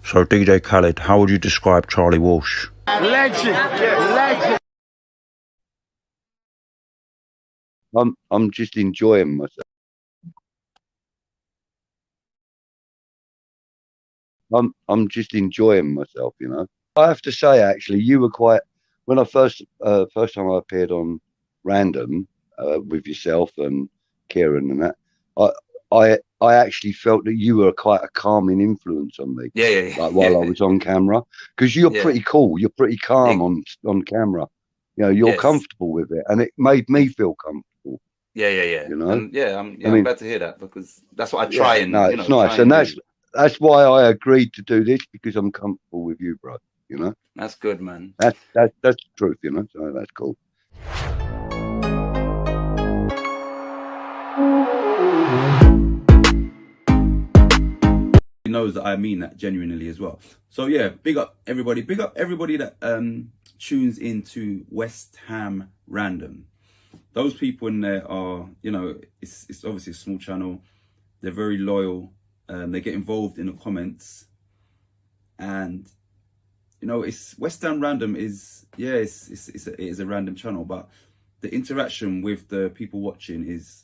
So DJ Khaled, how would you describe Charlie Walsh? Legend. I'm just enjoying myself. I'm just enjoying myself, you know. I have to say, actually, you were quite when I first time I appeared on Random with yourself and Kieran and that. I actually felt that you were quite a calming influence on me. Yeah. Like while I was on camera, because you're pretty cool. You're pretty calm on camera. You know, you're comfortable with it, and it made me feel comfortable. Yeah. You know, I'm glad to hear that, because that's what I try and. No, it's nice, and that's why I agreed to do this, because I'm comfortable with you, bro. You know, that's good, man. That's the truth, you know. So that's cool. He knows that I mean that genuinely as well. So yeah, big up everybody that tunes into WeStHaMRaNdoM. Those people in there are, you know, it's obviously a small channel. They're very loyal. They get involved in the comments, and you know, it's WeStHaMRaNdoM is it is a random channel, but the interaction with the people watching is,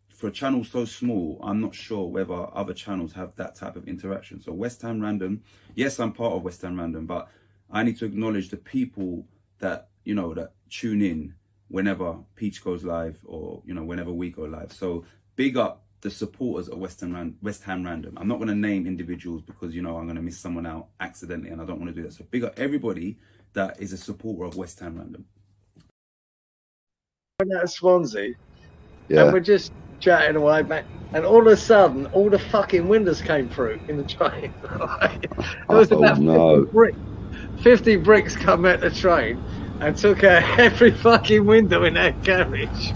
for a channel so small, I'm not sure whether other channels have that type of interaction. So WeStHaMRaNdoM, yes, I'm part of WeStHaMRaNdoM, but I need to acknowledge the people that, you know, that tune in whenever Peach goes live, or, you know, whenever we go live. So big up the supporters of WeStHaMRaNdoM. I'm not going to name individuals because, you know, I'm going to miss someone out accidentally, and I don't want to do that. So big up everybody that is a supporter of WeStHaMRaNdoM. Went out of Swansea, and we're just chatting away, mate, and all of a sudden, all the fucking windows came through in the train. Right? There was about 50 bricks come out the train and took out every fucking window in that carriage.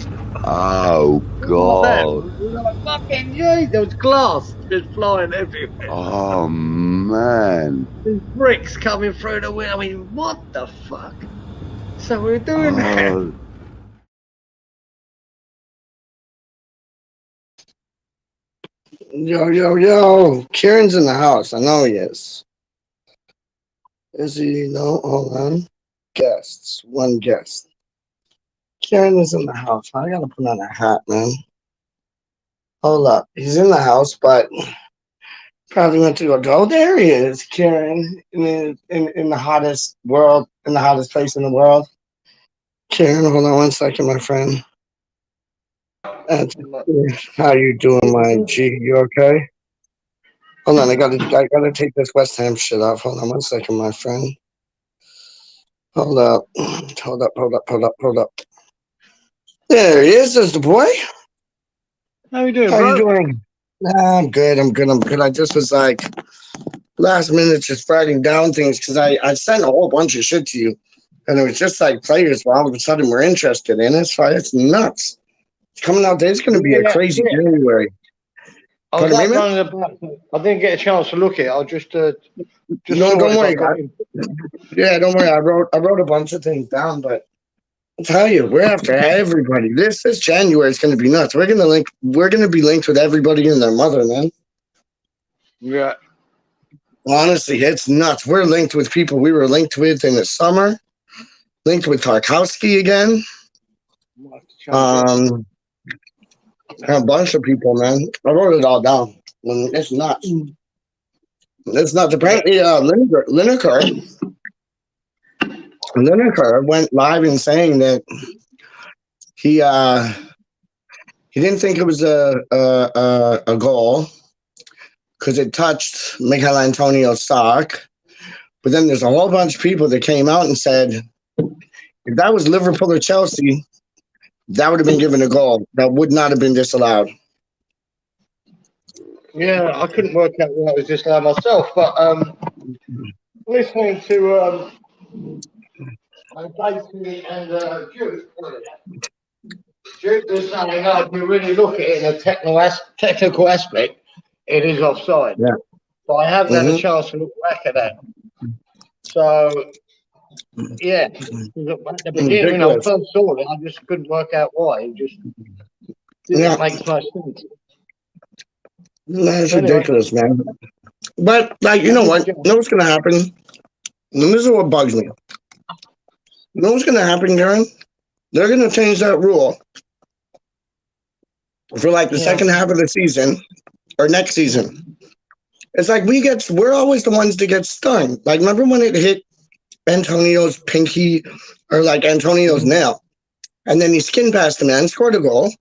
Oh God! Like, fucking yeah, there was glass just flying everywhere. Oh man! These bricks coming through the window. I mean, what the fuck? So we were doing that. Yo, Kieran's in the house. I know he is. Is he? No, hold on. Guests. One guest. Kieran is in the house. I gotta put on a hat, man. Hold up. He's in the house, but probably went to go. Oh, there he is, Kieran, in the hottest world, in the hottest place in the world. Kieran, hold on one second, my friend. How you doing, my G? You okay? Hold on, I gotta take this West Ham shit off. Hold on one second, my friend. Hold up. There he is. There's the boy. How you doing, How bro? you doing? I'm good. I just was like last minute just writing down things because I sent a whole bunch of shit to you, and it was just like players. Well, all of a sudden we're interested in it. It's nuts. It's coming out there. It's going to be a crazy January. I didn't get a chance to look at it. I'll just no, don't worry. Don't worry. I wrote a bunch of things down, but I'll tell you, we're after everybody. This January is going to be nuts. We're going to be linked with everybody and their mother, man. Yeah. Honestly, it's nuts. We're linked with people we were linked with in the summer. Linked with Tarkowski again. A bunch of people, man. I wrote it all down. It's nuts. It's nuts. Apparently, Lineker went live and saying that he didn't think it was a goal because it touched Michail Antonio's sock. But then there's a whole bunch of people that came out and said, if that was Liverpool or Chelsea, that would have been given a goal. That would not have been disallowed. Yeah, I couldn't work out why it was disallowed myself, but listening to Casey and Duke was saying, no, if you really look at it in a technical aspect, it is offside. Yeah. But I haven't had a chance to look back at that. So, yeah, at the beginning, when I first saw it, I just couldn't work out why. It just didn't make much sense. That's ridiculous, man. But, like, you know what? You know what's going to happen? And this is what bugs me. You know what's going to happen, Karen? They're going to change that rule for, like, the second half of the season or next season. It's like we're always the ones that get stung. Like, remember when it hit Antonio's pinky or, like, Antonio's nail? And then he skinned past the man, scored a goal.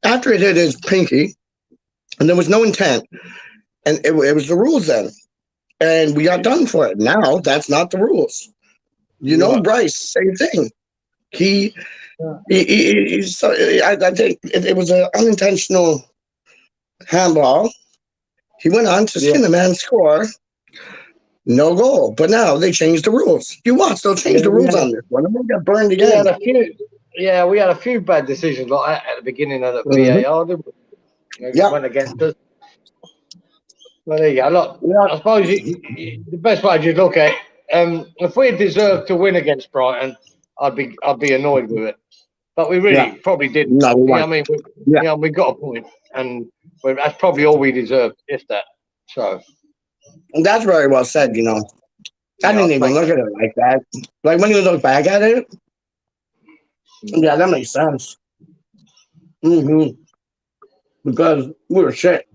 After it hit his pinky, and there was no intent. And it was the rules then. And we got done for it. Now, that's not the rules. You know, Bryce, same thing. I think it was an unintentional handball. He went on to skin the man, score. No goal. But now they changed the rules. You watch, they'll change the rules on this one. And we'll get burned again. We had a few bad decisions like that at the beginning of the VAR, didn't we? Went against us. Well, there you go. Look, I suppose the best way to look at it, if we had deserved to win against Brighton, I'd be annoyed with it. But we really probably didn't. No, we I mean, we got a point, and that's probably all we deserved, if that. So that's very well said. You know, I didn't even look at it like that. Like when you look back at it, yeah, that makes sense. Because we were shit.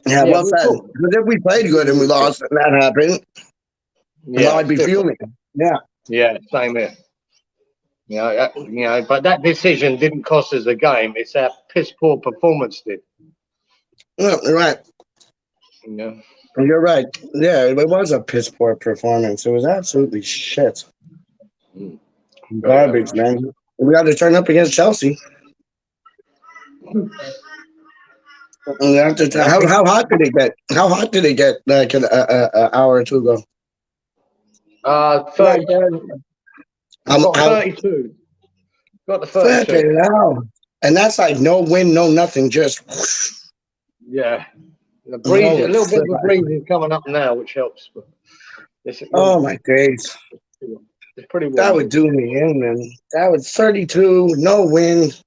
Yeah, well said. Because if we played good and we lost and that happened, I'd be fuming. Yeah, same here. But that decision didn't cost us the game. It's our piss poor performance did. No, you're right. Yeah. You're right. Yeah, it was a piss poor performance. It was absolutely shit. Garbage, man. We got to turn up against Chelsea. How hot did it get? How hot did it get like an hour or two ago? 32. Got the 32. And that's like no wind, no nothing, just whoosh. Yeah. The breeze, a little bit of a breeze is coming up now, which helps. But oh my days. It's pretty warm. That would do me in, man. That was 32, no wind.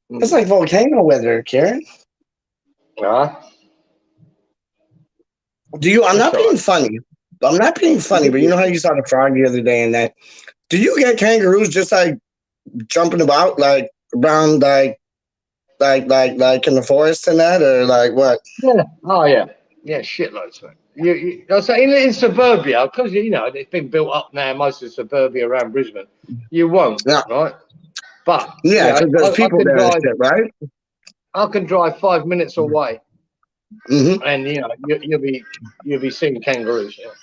It's like volcano weather, Karen. I'm not being funny. I'm not being funny, but you know how you saw the frog the other day and that. Do you get kangaroos just like jumping about like around like in the forest and that, or like what? Yeah. Oh yeah. Yeah, shitloads, man. I say in suburbia, because it's been built up now, most of suburbia around Brisbane. You won't, right? But there's people there and shit, right? I can drive 5 minutes away, and you'll be seeing kangaroos. Yeah.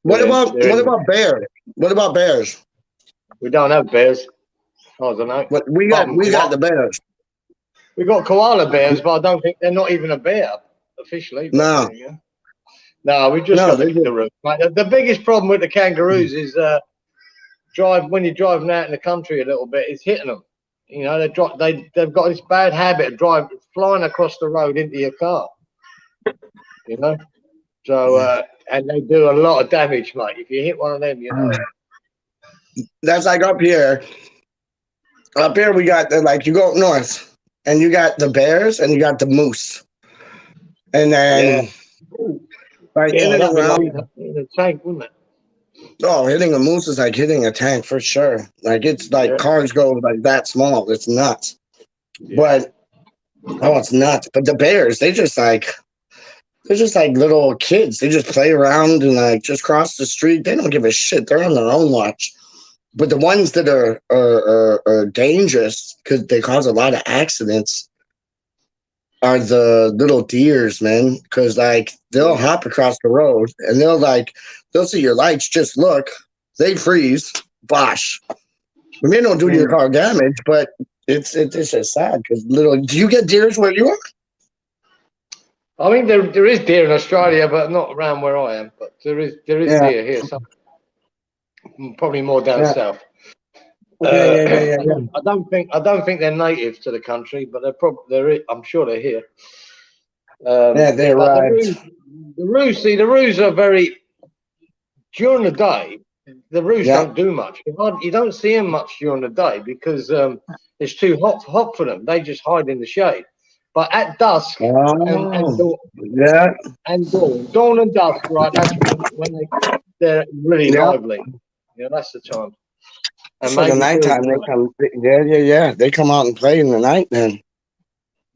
What about bears? What about bears? We don't have bears. I don't know. But we got the bears. We got koala bears, but I don't think they're not even a bear officially. No. No, we just got the kangaroos. The biggest problem with the kangaroos is when you're driving out in the country a little bit, it's hitting them. They've got this bad habit of flying across the road into your car. So and they do a lot of damage, mate. If you hit one of them, That's like up here. Up here we got you go up north and you got the bears and you got the moose. And then Like Yeah, hitting that'd be around. like in a tank, wouldn't it? Oh, hitting a moose is like hitting a tank for sure. Like it's like Yeah. cars go like that small. It's nuts. Yeah. But it's nuts. But the bears, they're just like little kids. They just play around and like just cross the street. They don't give a shit. They're on their own watch. But the ones that are dangerous because they cause a lot of accidents are the little deers, man. Because like they'll hop across the road and they'll see your lights. Just look, they freeze. Bosh. I mean, they don't do your car damage, but it's just sad because little. Do you get deers where you are? I mean, there is deer in Australia, but not around where I am. But there is deer here. Probably more down south. Yeah. I don't think they're native to the country, but I'm sure they're here. They're right. The roos are very during the day. The roos don't do much. You don't see them much during the day because it's too hot for them. They just hide in the shade. But at dusk and dawn, dawn and dusk, right? That's when they're really lively. Yeah, that's the time. And so the nighttime they come. Yeah. They come out and play in the night then.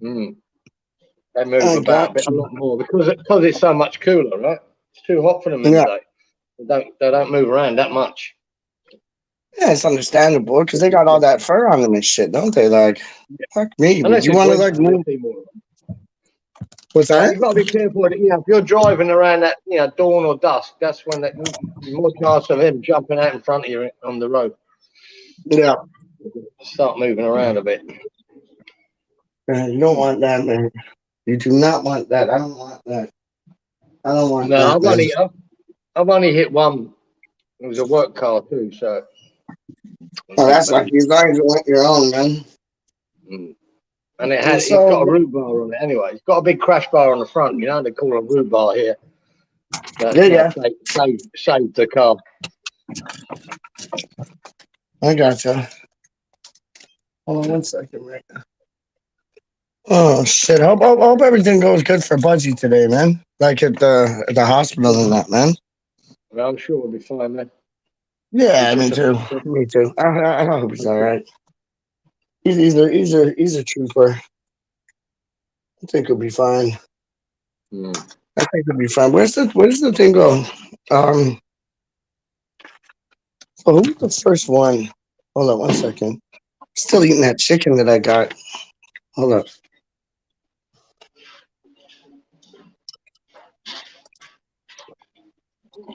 They move about a lot more because it's so much cooler, right? It's too hot for them in the day. They don't move around that much. Yeah, it's understandable because they got all that fur on them and shit, don't they? Like, fuck me. Would you want to like move? What's that? You've got to be careful. If you're driving around that, dawn or dusk, that's when more chance of him jumping out in front of you on the road. Yeah. Start moving around a bit. You don't want that, man. You do not want that. I don't want that. I don't want that. No, I've only hit one. It was a work car too, so. Oh, that's like you guys want your own, man. And it's got a root bar on it anyway. It's got a big crash bar on the front, they call it a root bar here. Saved the car. I gotcha. Hold on 1 second, Rick. Oh shit! Hope everything goes good for Budgie today, man. Like at the hospital and that, man. Well, I'm sure we'll be fine, man. Yeah, me too. Me too. I hope he's all right. He's a trooper. I think he'll be fine. I think he'll be fine. Where does the thing go? So who's the first one? Hold on 1 second. Still eating that chicken that I got. Hold up.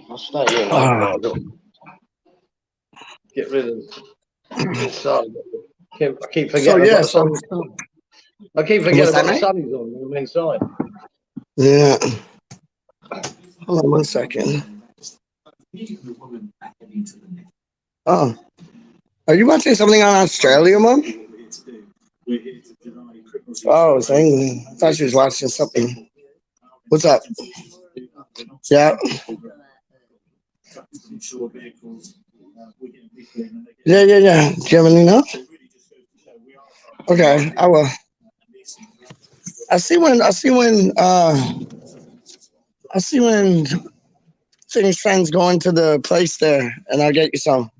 I'll stay here. Get rid of inside. I keep forgetting. I keep forgetting about the sun is on. I'm inside. Yeah. Hold on 1 second. Oh. Are you watching something on Australia, Mom? Oh, it's England. I thought she was watching something. What's up? Yeah. Yeah. Do you have any now? Okay, I will. I see when Things friends going to the place there, and I'll get you some.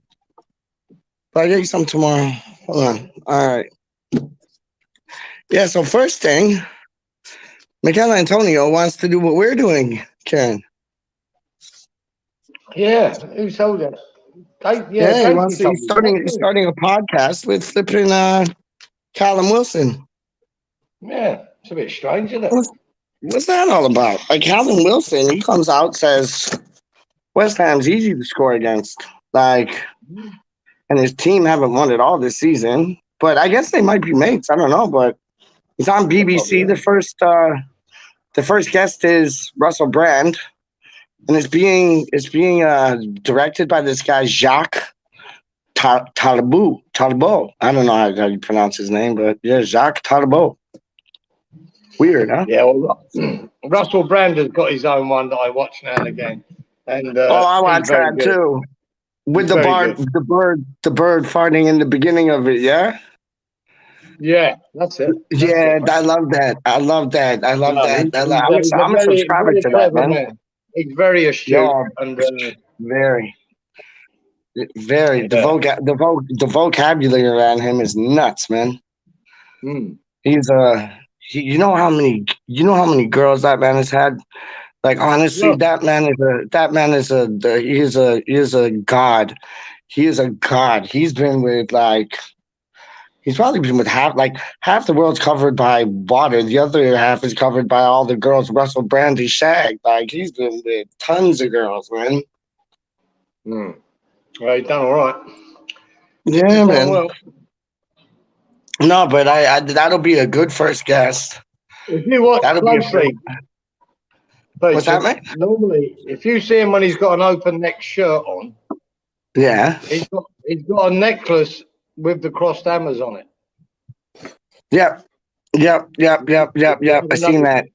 But I'll get you some tomorrow. Hold on. All right. Yeah, so first thing, Michael Antonio wants to do what we're doing, Karen. Yeah, who told you? He wants to. He's starting a podcast with flipping Callum Wilson. Yeah, it's a bit strange, isn't it? What's that all about? Like Callum Wilson, he comes out, says West Ham's easy to score against. Like, and his team haven't won it all this season. But I guess they might be mates. I don't know. But he's on BBC. The first guest is Russell Brand, and it's being directed by this guy Jacques Talbot. I don't know how you pronounce his name, but yeah, Jacques Talbot. Weird, huh? Yeah, well, Russell Brand has got his own one that I watch now and again. And I watch that too. With the bird farting in the beginning of it, yeah? Yeah, that's it. That's Yeah, it, I love that. I love that. I love that. I'm a very, subscriber very to that, clever man. man. He's very astute Yo, and very, very. yeah. The vocabulary around him is nuts, man. He's you know how many girls that man has had. Like honestly, Well, that man he is a god. He is a god. He's been with like. He's probably been with half the world's covered by water. The other half is covered by all the girls Russell Brand and Shag. Like he's been with tons of girls, man. well, he's done all right. Yeah, man. Well. No, but I that'll be a good first guest. If you watch closely, what's that, mate? Normally, if you see him when he's got an open neck shirt on, yeah, he's got a necklace with the crossed hammers on it. Yep. I've seen that.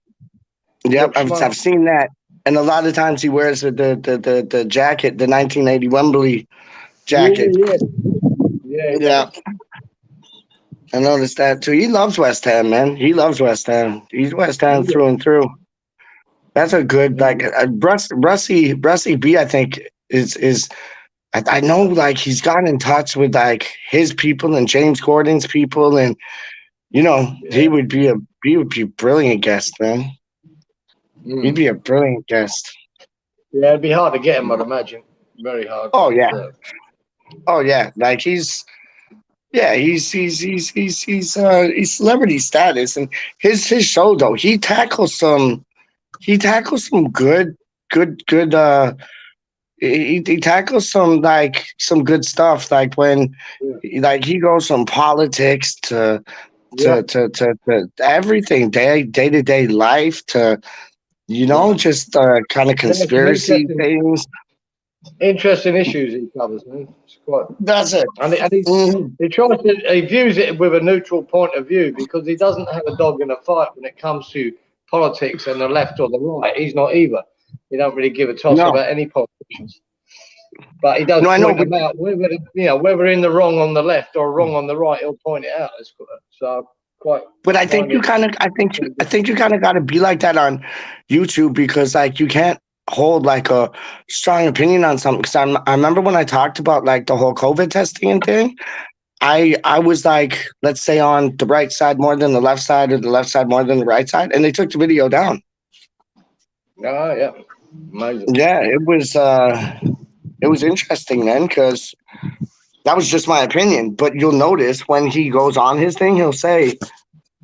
Yep, I've seen that. And a lot of times he wears the jacket, the 1980 Wembley jacket. Yeah. I noticed that too. He loves West Ham, man. He loves West Ham. He's West Ham through and through. That's a good Brussy B. I think is. I know, like he's gotten in touch with like his people and James Gordon's people, and he would be a brilliant guest, man. He'd be a brilliant guest. Yeah, it'd be hard to get him, I'd imagine. Very hard. Oh yeah. Oh yeah. Like he's celebrity status, and his show though he tackles some good he tackles some good stuff, like when like he goes from politics to everything, day-to-day life to just kind of conspiracy things. Interesting issues he covers, man. That's it. And he views it with a neutral point of view, because he doesn't have a dog in a fight when it comes to politics and the left or the right. He's not either. He don't really give a toss about any politicians. But he does point them out. Whether in the wrong on the left or wrong on the right, he'll point it out. So quite. But I think you kind of got to be like that on YouTube, because like you can't hold like a strong opinion on something. Because I remember when I talked about like the whole COVID testing and thing, I was like, let's say on the right side more than the left side, or the left side more than the right side, and they took the video down. Oh yeah, amazing. Yeah, it was interesting, man, because that was just my opinion. But you'll notice when he goes on his thing, he'll say,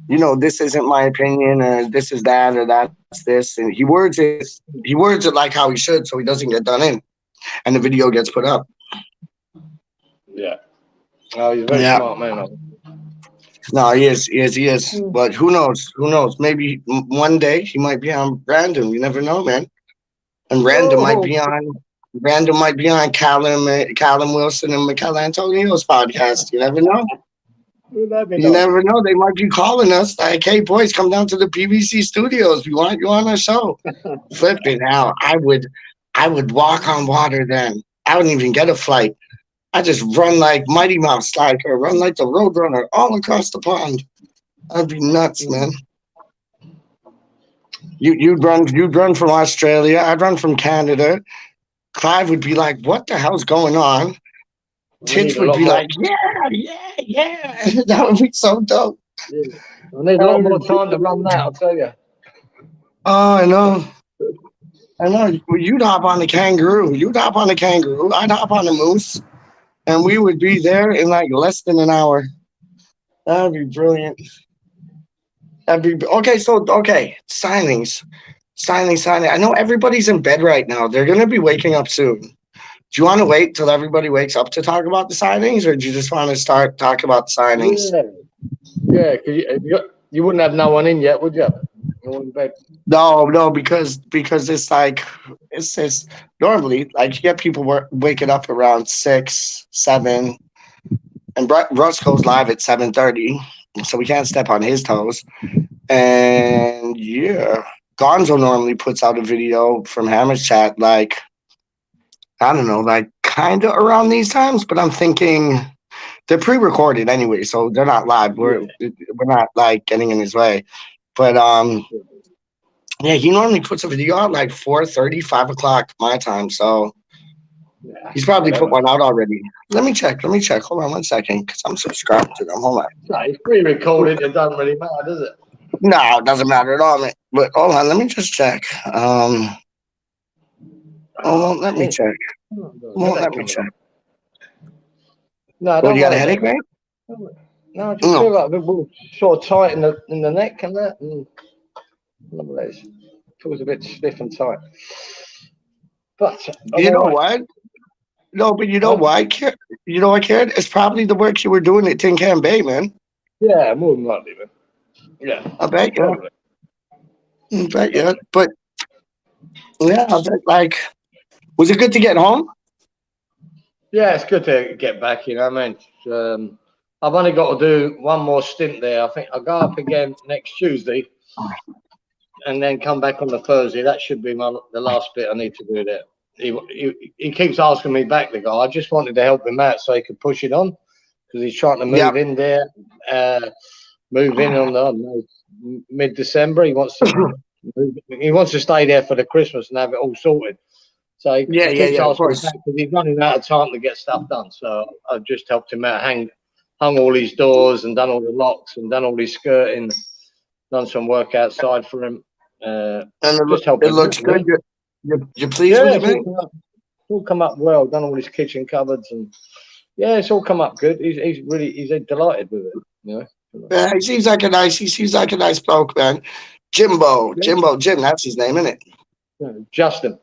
this isn't my opinion, or this is that, or that's this, and he words it like how he should, so he doesn't get done in, and the video gets put up. Yeah. Oh, he's a very smart man. No, he is. But who knows? Maybe one day he might be on Random. You never know, man. And Random might be on Callum Wilson and Michael Antonio's podcast. You never know. You never know. They might be calling us like, "Hey, boys, come down to the PBC studios. We want you on our show." Flipping out. I would walk on water then. I wouldn't even get a flight. I just run like Mighty Mouse, or run like the Roadrunner all across the pond. That'd be nuts, man. You'd run from Australia. I'd run from Canada. Clive would be like, "What the hell's going on?" Tits would be like, "Yeah." That would be so dope. Yeah. I need a lot more time to run that, I'll tell you. Oh, I know. You'd hop on the kangaroo. I'd hop on the moose. And we would be there in like less than an hour. That'd be brilliant. Signings. I know everybody's in bed right now. They're going to be waking up soon. Do you want to wait till everybody wakes up to talk about the signings, or do you just want to start talking about the signings? Yeah, because you wouldn't have no one in yet, would you? No, because it's normally like you get people waking up around 6, 7, and Russ goes live at 7:30, so we can't step on his toes. And yeah, Gonzo normally puts out a video from Hammer's Chat, like I don't know, like kind of around these times. But I'm thinking they're pre-recorded anyway, so they're not live. We're not like getting in his way. But yeah, he normally puts a video out like 4:30, 5 o'clock my time. So he's probably put one out already. Let me check. Hold on 1 second, because I'm subscribed to them. Hold on. No, it's pre-recorded. It doesn't really matter, does it? No, it doesn't matter at all, man. But hold on, let me just check. Let me check. Let me check. No, I don't. You got a headache, man? No, I just feel like a bit sort of tight in the neck and that, and it feels a bit stiff and tight. But you know what? No, but you know why? You know what, Karen? It's probably the work you were doing at Tin Can Bay, man. Yeah, more than likely, man. Yeah, I bet you. But yeah, I bet, like, was it good to get home? Yeah, it's good to get back. You know what I mean? I've only got to do one more stint there. I think I'll go up again next Tuesday, and then come back on the Thursday. That should be the last bit I need to do there. He keeps asking me back, the guy. I just wanted to help him out so he could push it on, because he's trying to move in there, move in on the mid-December. He wants to stay there for the Christmas and have it all sorted. So he keeps asking me back because he's running out of time to get stuff done. So I've just helped him out, hung all his doors and done all the locks and done all his skirting, done some work outside for him. And just help him. It looks good. You're pleased with it, man? It's all come up well. Done all his kitchen cupboards, and it's all come up good. He's delighted with it. You know? Yeah, he seems like a nice bloke, man. Jim, that's his name, isn't it? Yeah, Justin.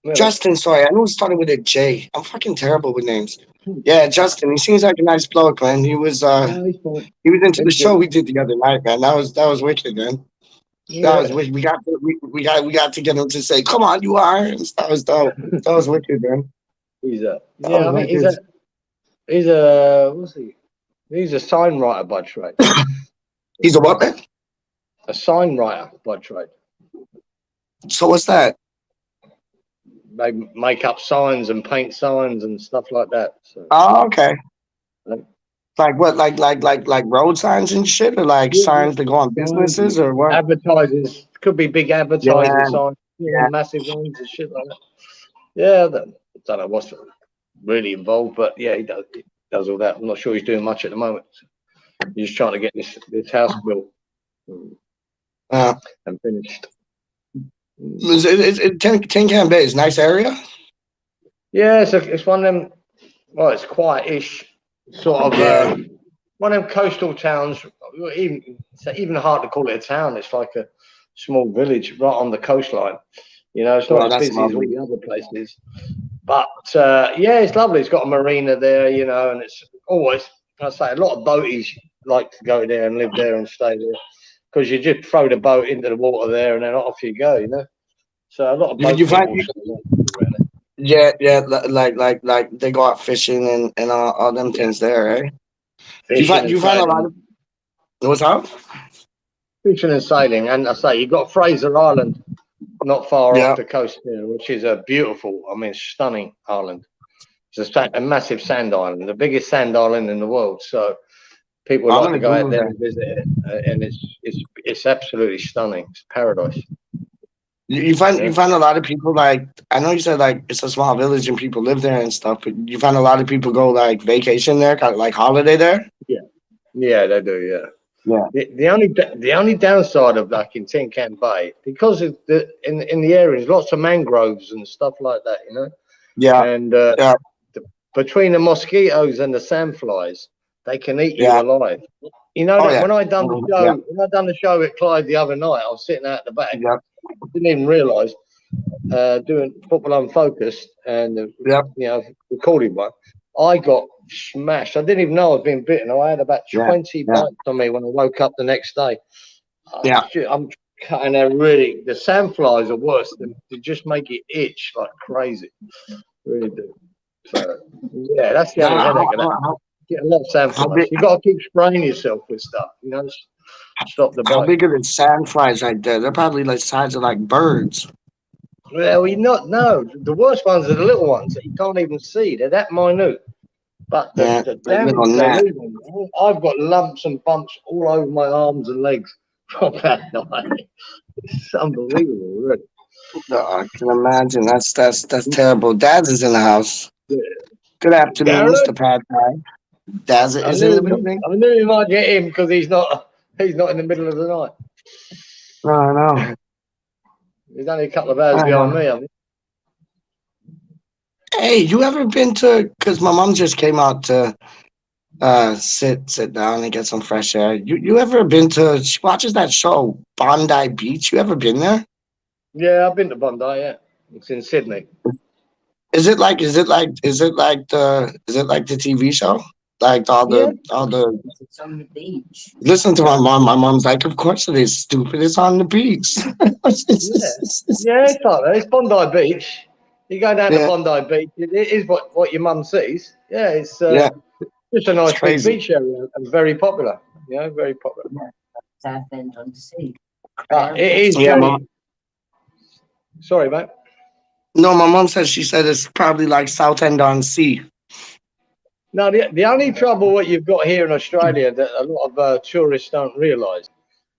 Yeah. Justin, sorry, I know it started with a J. I'm fucking terrible with names. Yeah, Justin. He seems like a nice bloke, man. He was into the show we did the other night, man. That was wicked, man. Yeah. That was wicked. We got to get him to say, "Come on, you are." That was dope. That was wicked, man. He's what's he? He's a sign writer by trade. He's a what, man? A sign writer by trade. So what's that? They make up signs and paint signs and stuff like that. So. Oh, okay. Like what? Like road signs and shit, or like signs that go on businesses, or what? Advertisers, could be big advertising signs, massive ones and shit like that. Yeah, I don't know what's really involved, but yeah, he does all that. I'm not sure he's doing much at the moment. He's just trying to get this house built and finished. Tin Can Bay is a nice area. Yeah, it's one of them. Well, it's quiet-ish, sort of one of them coastal towns. It's even hard to call it a town. It's like a small village right on the coastline. You know, it's not as busy as all the other places. But it's lovely. It's got a marina there, you know, and it's always, I say, a lot of boaties like to go there and live there and stay there, because you just throw the boat into the water there and then off you go, you know. So a lot of boats. Like they go out fishing and all them things there, eh? You find a lot of what's up? Fishing and sailing, and I say you got Fraser Island, not far off the coast there, which is a beautiful, stunning island. It's a massive sand island, the biggest sand island in the world. So people like to go out there and visit it, and it's absolutely stunning. It's paradise. You find a lot of people, like, I know you said like it's a small village and people live there and stuff, but you find a lot of people go like vacation there, kind of like holiday there. Yeah, they do. Yeah. The only downside of like in Tin Can Bay, because of in the area, there's lots of mangroves and stuff like that, you know. Yeah. And between the mosquitoes and the sandflies, they can eat you alive. You know, when I done the show at Clyde the other night, I was sitting out the back. Yeah. Didn't even realise doing Football Unfocused and recording one. I got smashed. I didn't even know I was being bitten. I had about 20 bites on me when I woke up the next day. I'm cutting there really. The sandflies are worse. They just make it itch like crazy. Really do. So that's the only headache of that. Get a lot of sandflies. You got to keep spraying yourself with stuff. You know, stop the bite. How big are the sandflies right there? They're probably like size of like birds. Well, no. The worst ones are the little ones that you can't even see. They're that minute. But the damage they're leaving, I've got lumps and bumps all over my arms and legs from that night. It's unbelievable, really. I can imagine. That's terrible. Daz is in the house. Yeah. Good afternoon, Mr. Pad Pad. Daz is in the building. I knew you might get him because he's not in the middle of the night. No, no. He's only a couple of hours behind me, I mean. Hey, you ever been to? Because my mom just came out to sit down and get some fresh air. You ever been to? She watches that show Bondi Beach. You ever been there? Yeah, I've been to Bondi. Yeah, it's in Sydney. Is it like the TV show? Like all the It's on the beach. Listen to my mom. My mom's like, of course it is, stupid. It's on the beach. Yeah, it's like that. It's Bondi Beach. You go down to Bondi Beach. It is what your mum sees. Yeah, it's just a nice big beach area and very popular. You know, very popular. Southend on the sea. It is. Yeah, sorry, mate. No, my mom said it's probably like Southend on Sea. No, the only trouble what you've got here in Australia that a lot of tourists don't realise,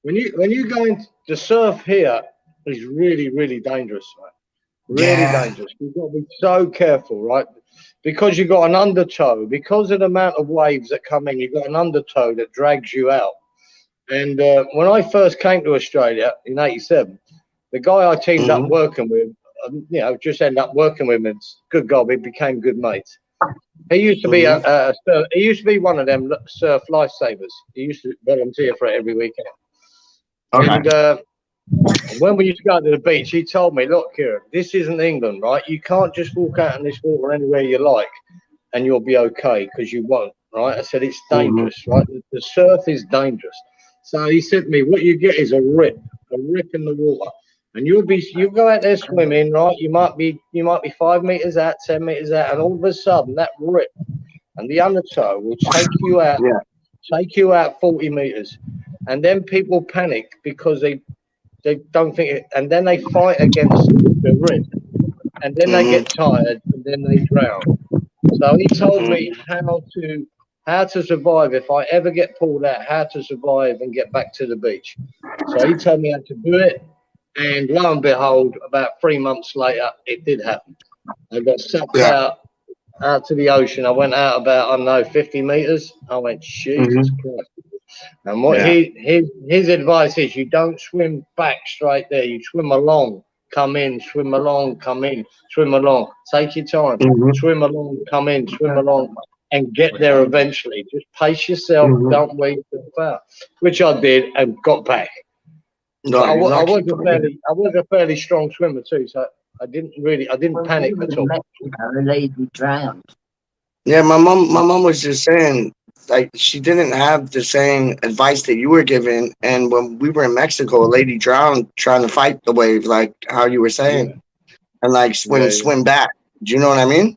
when you go into the surf here is really, really dangerous, right? Really dangerous. You've got to be so careful, right? Because you've got an undertow, because of the amount of waves that come in, you've got an undertow that drags you out. And when I first came to Australia in '87, the guy I teamed up working with, just ended up working with him. It's good God, we became good mates. He used to be he used to be one of them surf lifesavers. He used to volunteer for it every weekend. Okay. And when we used to go to the beach, he told me, "Look, Kieran, this isn't England, right? You can't just walk out in this water anywhere you like, and you'll be okay, because you won't, right?" I said, "It's dangerous, right? The surf is dangerous." So he said to me, "What you get is a rip in the water." And you go out there swimming, right? You might be 5 meters out, 10 meters out, and all of a sudden that rip and the undertow will take you out 40 meters. And then people panic because they don't think it, and then they fight against the rip, and then they get tired, and then they drown. So he told me how to survive if I ever get pulled out, how to survive and get back to the beach. So he told me how to do it. And lo and behold, about 3 months later, it did happen. I got sucked out to the ocean. I went out about, 50 meters. I went, Jesus Christ. And what his advice is, you don't swim back straight there. You swim along, come in, swim along, come in, swim along. Take your time. Swim along, come in, swim along, and get there eventually. Just pace yourself. Don't wear yourself out, which I did and got back. No, I was a fairly strong swimmer too, so I didn't panic at all. A lady drowned. Yeah, my mom was just saying, like, she didn't have the same advice that you were given. And when we were in Mexico, a lady drowned trying to fight the wave, like how you were saying, and like swim back. Do you know what I mean?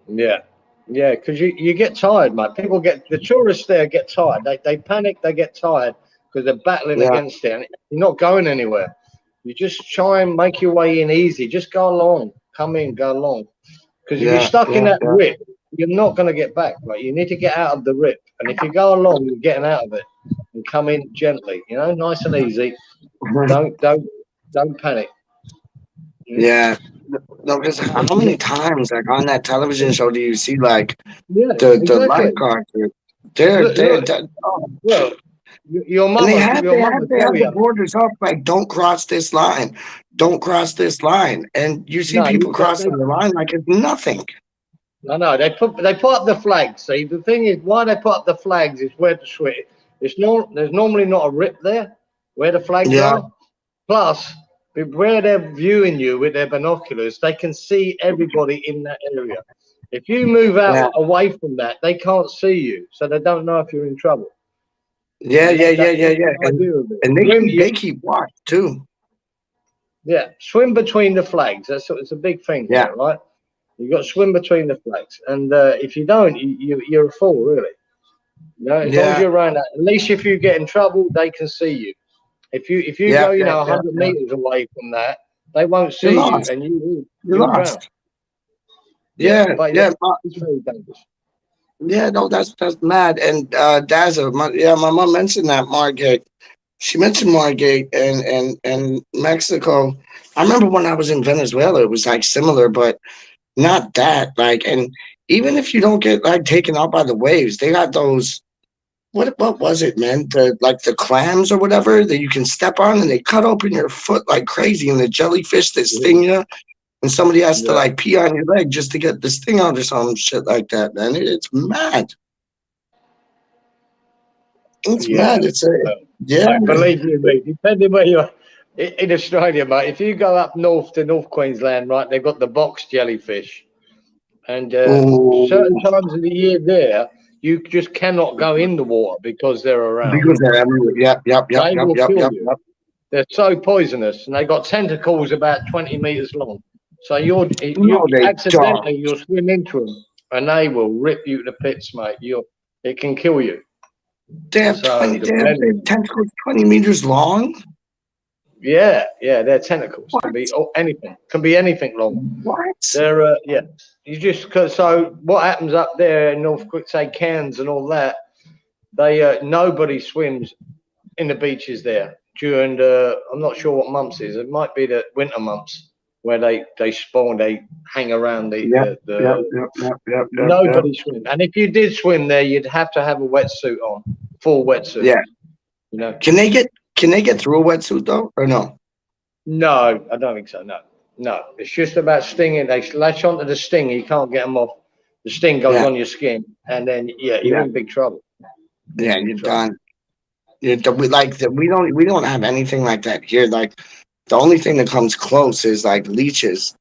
Yeah, because you get tired, mate. The tourists there get tired. They panic, they get tired, because they're battling against it, and you're not going anywhere. You just try and make your way in easy. Just go along, come in, go along. Because if you're stuck in that rip, you're not going to get back. Right? You need to get out of the rip, and if you go along, you're getting out of it and come in gently. You know, nice and easy. Don't panic. Yeah. No, because how many times, like on that television show, do you see like the lifeguards? They're your mom. They have the borders up, like, don't cross this line, don't cross this line, and you see people crossing the line like it's nothing. No, they put up the flags. See, the thing is, why they put up the flags is where to swim. There's normally not a rip there where the flags are. Plus, where they're viewing you with their binoculars, they can see everybody in that area. If you move out away from that, they can't see you, so they don't know if you're in trouble. Yeah. And they keep watch too. Yeah, swim between the flags. It's a big thing. Yeah, here, right. You got to swim between the flags, and if you don't, you're a fool, really. You know, as long as you're around that. At least if you get in trouble, they can see you. If you go, 100 meters away from that, they won't see you, and you're lost. But it's very dangerous. Yeah, no, that's mad. And Dazza, my mom mentioned that Margate. She mentioned Margate and Mexico. I remember when I was in Venezuela, it was like similar, but not that. Like, and even if you don't get like taken out by the waves, they got those. What was it, man? The clams or whatever that you can step on, and they cut open your foot like crazy, and the jellyfish that sting you, and somebody has to like pee on your leg just to get the sting out or some shit like that, man. It's mad. It's mad. It's believe you me, depending where you're in Australia, mate. If you go up north to North Queensland, right, they've got the box jellyfish, and certain times of the year there, you just cannot go in the water because they're around. Because they're everywhere. Yep. They're so poisonous, and they got tentacles about 20 meters long. So you accidentally you'll swim into them, and they will rip you to bits, mate. It can kill you. They have 20 tentacles 20 meters long? Yeah, their tentacles can be anything. Can be anything long. What? They're You just so what happens up there in North, say Cairns and all that? They nobody swims in the beaches there during I'm not sure what months it is. It might be the winter months where they spawn. They hang around nobody swims. And if you did swim there, you'd have to have a wetsuit on, full wetsuit. Yeah. You know. Can they get through a wetsuit though, or no? No, I don't think so. No. It's just about stinging. They latch onto the sting. You can't get them off. The sting goes on your skin, and then you're in big trouble. Yeah, you're done. We don't have anything like that here. Like the only thing that comes close is like leeches,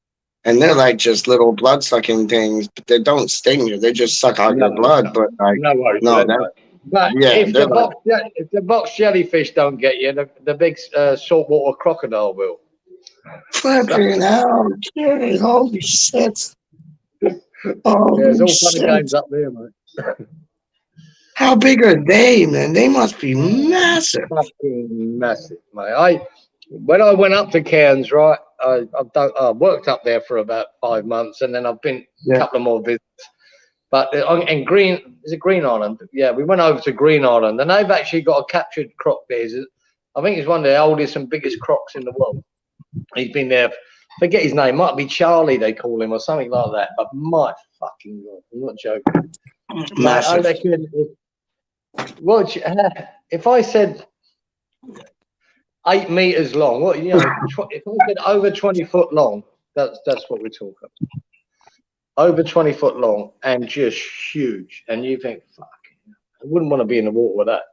and they're like just little blood sucking things, but they don't sting you. They just suck out your blood. But like if the box jellyfish don't get you, the big saltwater crocodile will. Flipping hell, Jerry, holy shit. There's all fun and games up there, mate. How big are they, man? They must be massive. Fucking massive, mate. When I went up to Cairns, right, I worked up there for about 5 months, and then I've been a couple of more visits. But in is it Green Island? Yeah, we went over to Green Island, and they've actually got a captured croc there. I think it's one of the oldest and biggest crocs in the world. He's been there. Forget his name. Might be Charlie, they call him, or something like that. But my fucking God, I'm not joking. Massive. I reckon if I said 8 meters long, if I said over 20 foot long, that's what we're talking. Over 20 foot long and just huge. And you think, fuck, I wouldn't want to be in the water with that.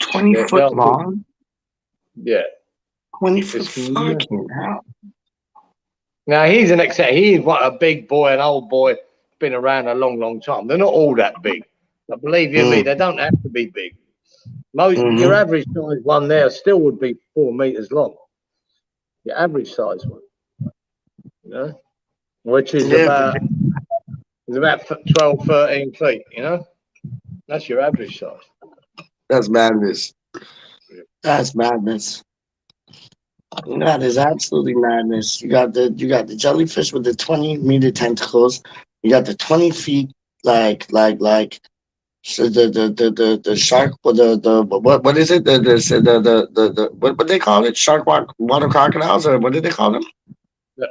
20 foot long? Yeah. 20 foot fucking hell. Now he's a big boy, an old boy, been around a long, long time. They're not all that big. But believe you me, they don't have to be big. Your average size one there still would be 4 meters long. Your average size one. You know? Which is about 12, 13 feet, you know? That's your average size. That's madness. That's madness. That is absolutely madness. You got the jellyfish with the 20-meter tentacles. You got the 20 feet so the shark what is it? What they call it? Shark water crocodiles, or what do they call them?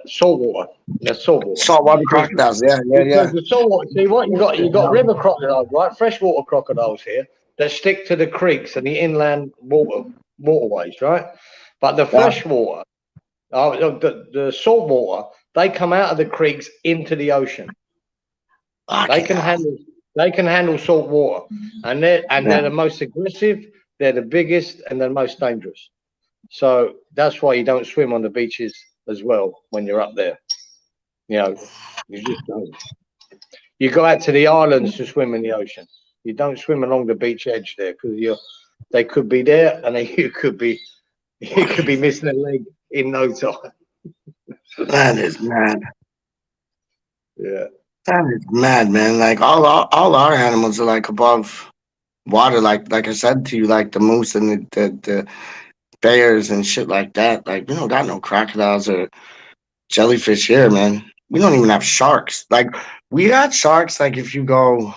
Saltwater. Yeah, saltwater. Saltwater crocodiles. Yeah. The saltwater. See what you got river crocodiles, right? Freshwater crocodiles here that stick to the creeks and the inland waterways, right? But the freshwater, the saltwater, they come out of the creeks into the ocean. They can handle salt water, and they're the most aggressive. They're the biggest and they're the most dangerous. So that's why you don't swim on the beaches as well when you're up there. You know, you just don't. You go out to the islands to swim in the ocean. You don't swim along the beach edge there because they could be there, and you could be missing a leg in no time. That is mad. Yeah. That is mad, man. Like all our animals are like above water. Like I said to you, like the moose and the bears and shit like that. Like we don't got no crocodiles or jellyfish here, man. We don't even have sharks. Like we got sharks. Like if you go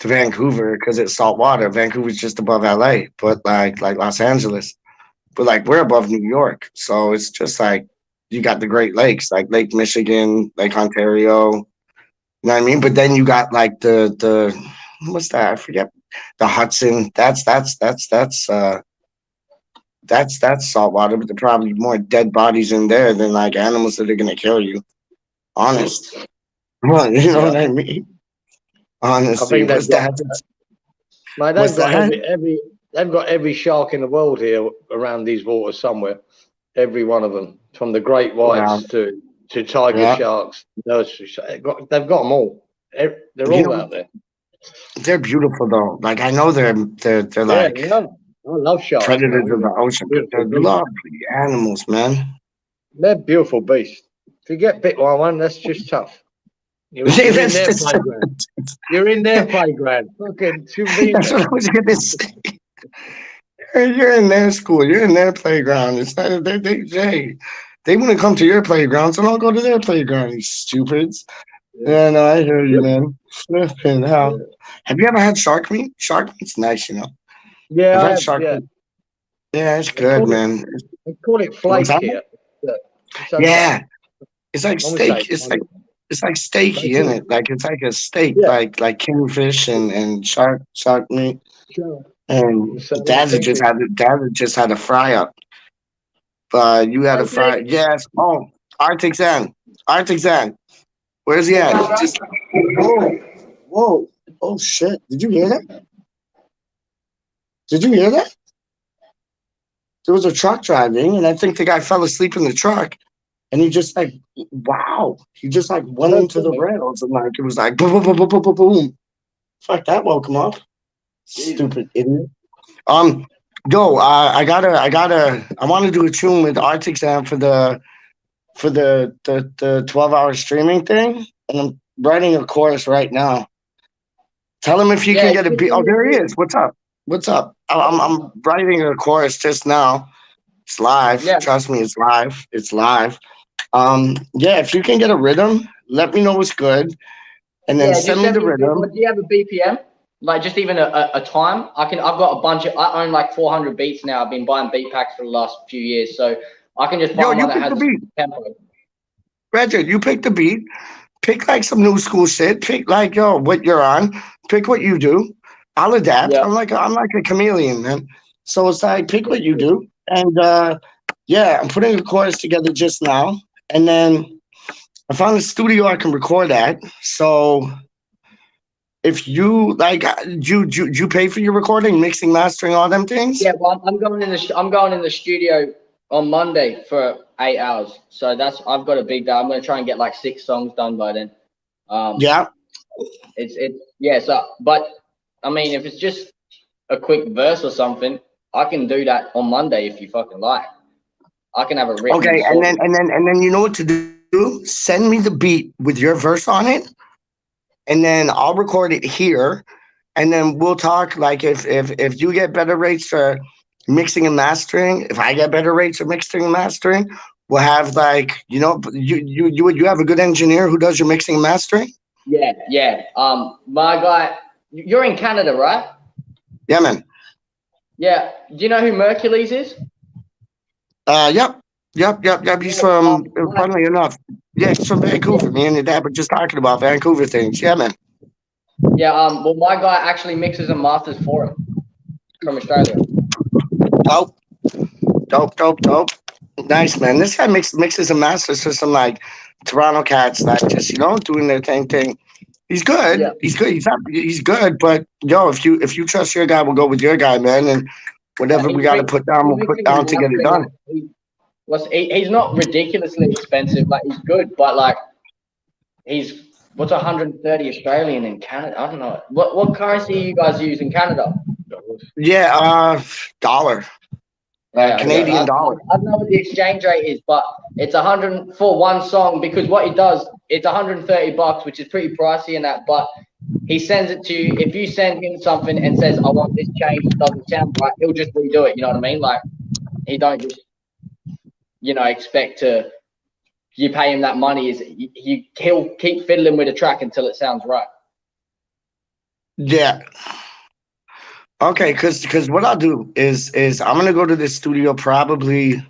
to Vancouver because it's salt water. Vancouver's just above LA, but like Los Angeles. But like we're above New York. So it's just like you got the Great Lakes, like Lake Michigan, Lake Ontario. You know what I mean? But then you got like the what's that? I forget. The Hudson. That's saltwater, but there are probably more dead bodies in there than like animals that are gonna kill you. Honest. Well, you know what I mean? Honestly, what's that? Mate, What's that? They've got every shark in the world here around these waters somewhere. Every one of them, from the great whites to tiger sharks, nursery sharks. They've got them all. They're all out there. They're beautiful though. Like I know they're like I love sharks. Predators of the ocean, but they're lovely animals, man. They're beautiful beasts. If you get bit by one, that's just tough. You're in their playground. You're in their playground. Fucking that's what I was gonna say. You're in their school. You're in their playground. It's not they want to come to your playground, so don't go to their playground, you stupids. Yeah, no, I hear you, man. Flipping hell. Have you ever had shark meat? Shark meat's nice, you know. Yeah, I've had shark meat. Yeah, it's good, man. They call it flake here. Yeah, it's like steak. It's like steaky, isn't it? Like it's like a steak, like kingfish and shark meat. Sure. And Dad just had a fry up. But you had a fry. Yes. Oh, Arctic Zan. Where's he at? Whoa. Oh shit. Did you hear that? There was a truck driving, and I think the guy fell asleep in the truck. And he just like, wow. He just like went into the rails and like it was like boom, boom, boom, boom, boom, boom. Fuck, that woke him up. Stupid idiot. I want to do a tune with Arctic Sam for the 12-hour streaming thing, and I'm writing a chorus right now. Tell him if you can get a beat. Oh, there he is. What's up? I'm writing a chorus just now. It's live. Yeah. Trust me, it's live. If you can get a rhythm, let me know what's good, and then send me the rhythm. Do you have a BPM? Like just even a time? I've got a bunch of. I own like 400 beats now. I've been buying beat packs for the last few years, so I can just buy one that has a tempo. Roger, you pick the beat. Pick like some new school shit. Pick like what you're on. Pick what you do. I'll adapt. Yeah. I'm like a chameleon, man. So it's like pick what you do, and I'm putting a chorus together just now. And then I found a studio I can record at. So if you like, you pay for your recording, mixing, mastering, all them things? Yeah, well, I'm going in the studio on Monday for 8 hours. So I've got a big day. I'm going to try and get like 6 songs done by then. But I mean, if it's just a quick verse or something, I can do that on Monday if you fucking like. I can have a written. Okay, and then you know what to do? Send me the beat with your verse on it, and then I'll record it here, and then we'll talk. Like if you get better rates for mixing and mastering, if I get better rates for mixing and mastering, we'll have like you have a good engineer who does your mixing and mastering. Yeah. My guy, you're in Canada, right? Yeah, man. Yeah. Do you know who Mercules is? Yep. He's from, funnily enough, he's from Vancouver. Me and your dad were just talking about Vancouver things. Yeah, man. Yeah, well, my guy actually mixes and masters for him from Australia. Dope. Nice, man. This guy mixes and masters for some like Toronto cats that just doing their thing. He's good. Yeah. He's good. He's good. But if you trust your guy, we'll go with your guy, man. And whatever we got to put down, we'll put down to get it done. He's not ridiculously expensive. Like he's good, but like he's what's 130 Australian in Canada? I don't know. What currency you guys use in Canada? Yeah, dollar. Canadian dollar. I don't know what the exchange rate is, but it's 100 for one song because what he does, it's $130, which is pretty pricey in that, but he sends it to you. If you send him something and says, I want this change, it doesn't sound right, he'll just redo it. You know what I mean? Like he don't just, expect you pay him that money. He'll keep fiddling with a track until it sounds right. Yeah. Okay, because what I'll do is I'm gonna go to the studio probably.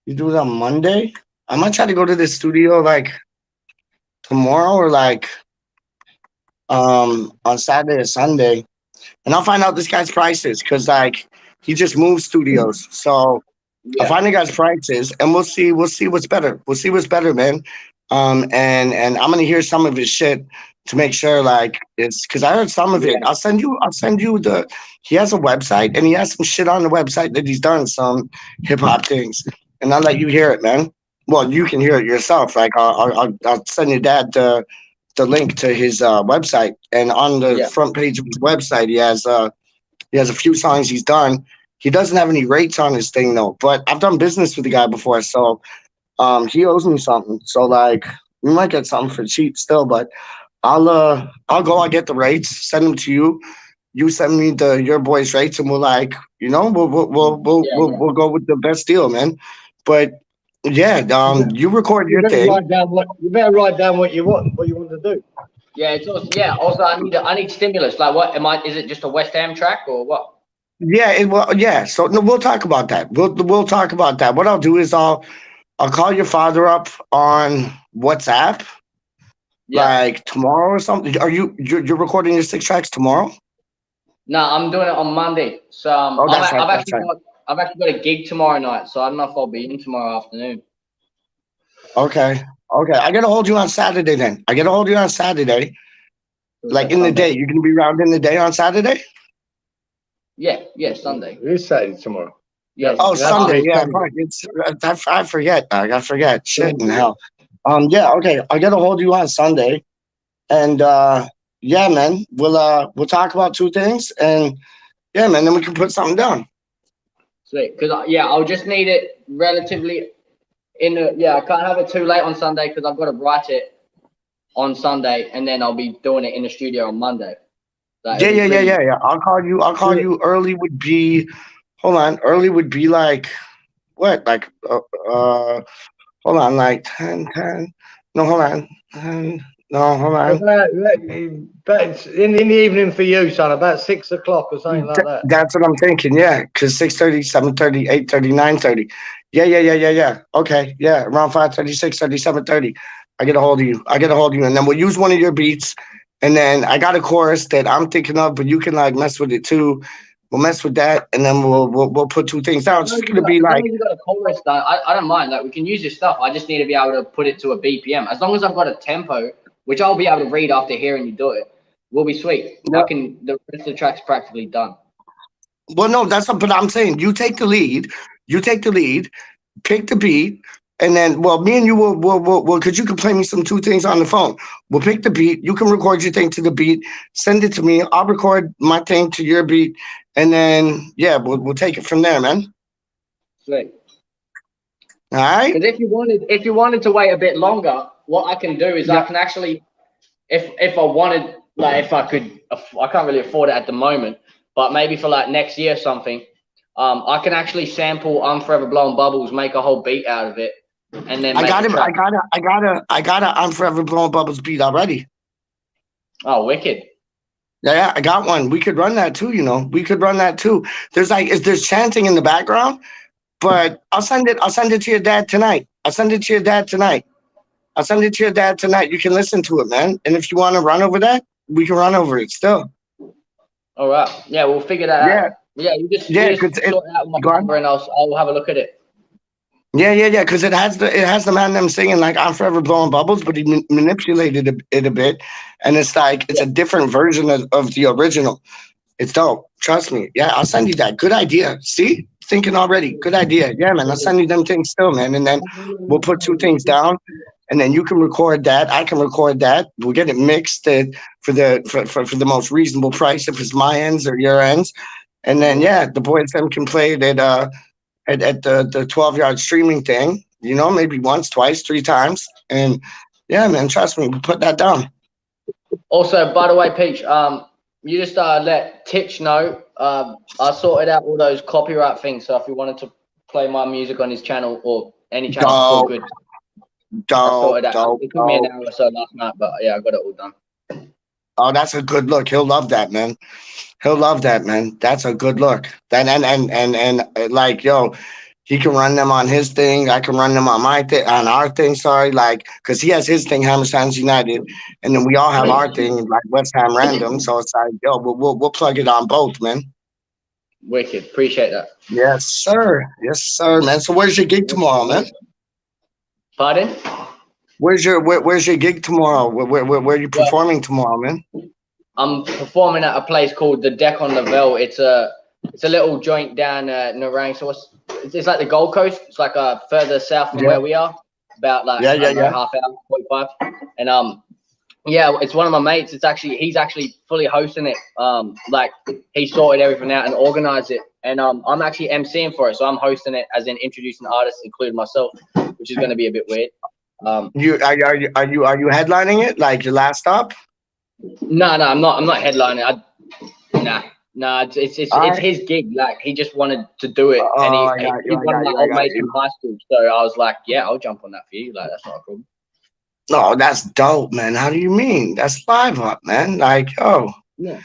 You do it on Monday. I might try to go to the studio like tomorrow or like on Saturday or Sunday, and I'll find out this guy's prices because like he just moved studios, so I'll Yeah. find the guy's prices and we'll see what's better. We'll see what's better, man. And I'm gonna hear some of his shit to make sure like it's because I heard some of it. I'll send you the he has a website and he has some shit on the website that he's done some hip hop things. And I'll let you hear it, man. Well, you can hear it yourself. Like I'll send your dad the link to his website. And on the front page of his website he has a few songs he's done. He doesn't have any rates on his thing though, but I've done business with the guy before, so he owes me something. So like we might get something for cheap still, but I'll get the rates, send them to you. You send me your boys' rates, and we'll like we'll go with the best deal, man. But yeah, you record your thing. You better write down what you want to do. Yeah, it's also, Also, I need stimulus. Like, what am I? Is it just a West Ham track or what? Yeah. So no, we'll talk about that. We'll talk about that. What I'll do is I'll call your father up on WhatsApp, like tomorrow or something. You're recording your 6 tracks tomorrow? No, I'm doing it on Monday. So I've actually got a gig tomorrow night, so I don't know if I'll be in tomorrow afternoon. Okay. I gotta hold you on Saturday then. Like in the day. You're gonna be around in the day on Saturday? Yeah, Sunday. It's Saturday tomorrow. Yeah. Oh, Sunday. Yeah, right. I forget. I forget. Shit in hell. Yeah. Okay. I gotta hold you on Sunday, and yeah, man. We'll talk about 2 things, and yeah, man. Then we can put something down. Sweet. Because I'll just need it relatively. I can't have it too late on Sunday because I've got to write it on Sunday, and then I'll be doing it in the studio on Monday. Yeah. I'll call you. Early would be. Hold on. Early would be like what? Like hold on. Like 10. No, hold on. No, hold on. But it's in the evening for you, son. About 6 o'clock or something like that. That's what I'm thinking. Yeah, because 6:30, 7:30, 8:30, 9:30. Yeah. Okay. Yeah, around 5:30, 6:30, 7:30. I get a hold of you, and then we'll use one of your beats, and then I got a chorus that I'm thinking of, but you can like mess with it too. We'll mess with that, and then we'll put 2 things down. It's just gonna be like you got a chorus done. I don't mind. Like we can use your stuff. I just need to be able to put it to a BPM. As long as I've got a tempo, which I'll be able to read after hearing you do it, we'll be sweet. The rest of the track's practically done. Well, no, that's what. But I'm saying you take the lead. Pick the beat. And then, me and you will, because you can play me some 2 things on the phone. We'll pick the beat. You can record your thing to the beat. Send it to me. I'll record my thing to your beat. And then, we'll take it from there, man. Sweet. All right. Because if you wanted to wait a bit longer, what I can do is I can actually, if I wanted, like if I could, I can't really afford it at the moment, but maybe for like next year or something, I can actually sample "I'm Forever Blowing Bubbles," make a whole beat out of it. And then I got a "I'm Forever Blowing Bubbles" beat already. Oh, wicked! Yeah, I got one. We could run that too. We could run that too. There's chanting in the background, but I'll send it to your dad tonight. You can listen to it, man. And if you want to run over that, we can run over it still. All right. Yeah, we'll figure that out. Yeah, you just sort it out with my number, and I'll have a look at it. Yeah, because it has the man them singing like "I'm Forever Blowing Bubbles," but he manipulated it a bit, and it's like it's a different version of the original. It's dope. Trust me. Yeah, I'll send you that. Good idea. See, thinking already. Good idea. Yeah, man. I'll send you them things still, man, and then we'll put 2 things down, and then you can record that. I can record that. We'll get it mixed for the most reasonable price if it's my ends or your ends, and then the boys them can play it at the 12-yard streaming thing, maybe once, twice, 3 times. And yeah, man, trust me, we put that down. Also, by the way, Peach, you just let Titch know. I sorted out all those copyright things. So if you wanted to play my music on his channel or any channel, it's all good. I sorted out. It took me an hour or so last night, but yeah, I got it all done. Oh, that's a good look. He'll love that, man. He'll love that, man. That's a good look. Then and like, yo, he can run them on his thing. I can run them on my thing, on our thing. Sorry, like, cause he has his thing, Hammer Sounds United, and then we all have our thing, like West Ham Random. So it's like, yo, we'll plug it on both, man. Wicked. Appreciate that. Yes, sir. Yes, sir, man. So where's your gig tomorrow, man? Pardon? Where's your gig tomorrow? Where are you performing tomorrow, man? I'm performing at a place called the Deck on the Vel. It's a little joint down Nerang. So it's like the Gold Coast. It's like further south from where we are, about like half hour, 45. And it's one of my mates. He's actually fully hosting it. Like he sorted everything out and organized it. And I'm actually emceeing for it. So I'm hosting it as in introducing artists, including myself, which is going to be a bit weird. Are you headlining it, like your last stop? No, I'm not headlining. It's his gig. Like he just wanted to do it, and he's one of my old mates from high school. So I was like, yeah, I'll jump on that for you. Like that's not a problem. No, that's dope, man. How do you mean? That's live up, man. Like, oh, yeah.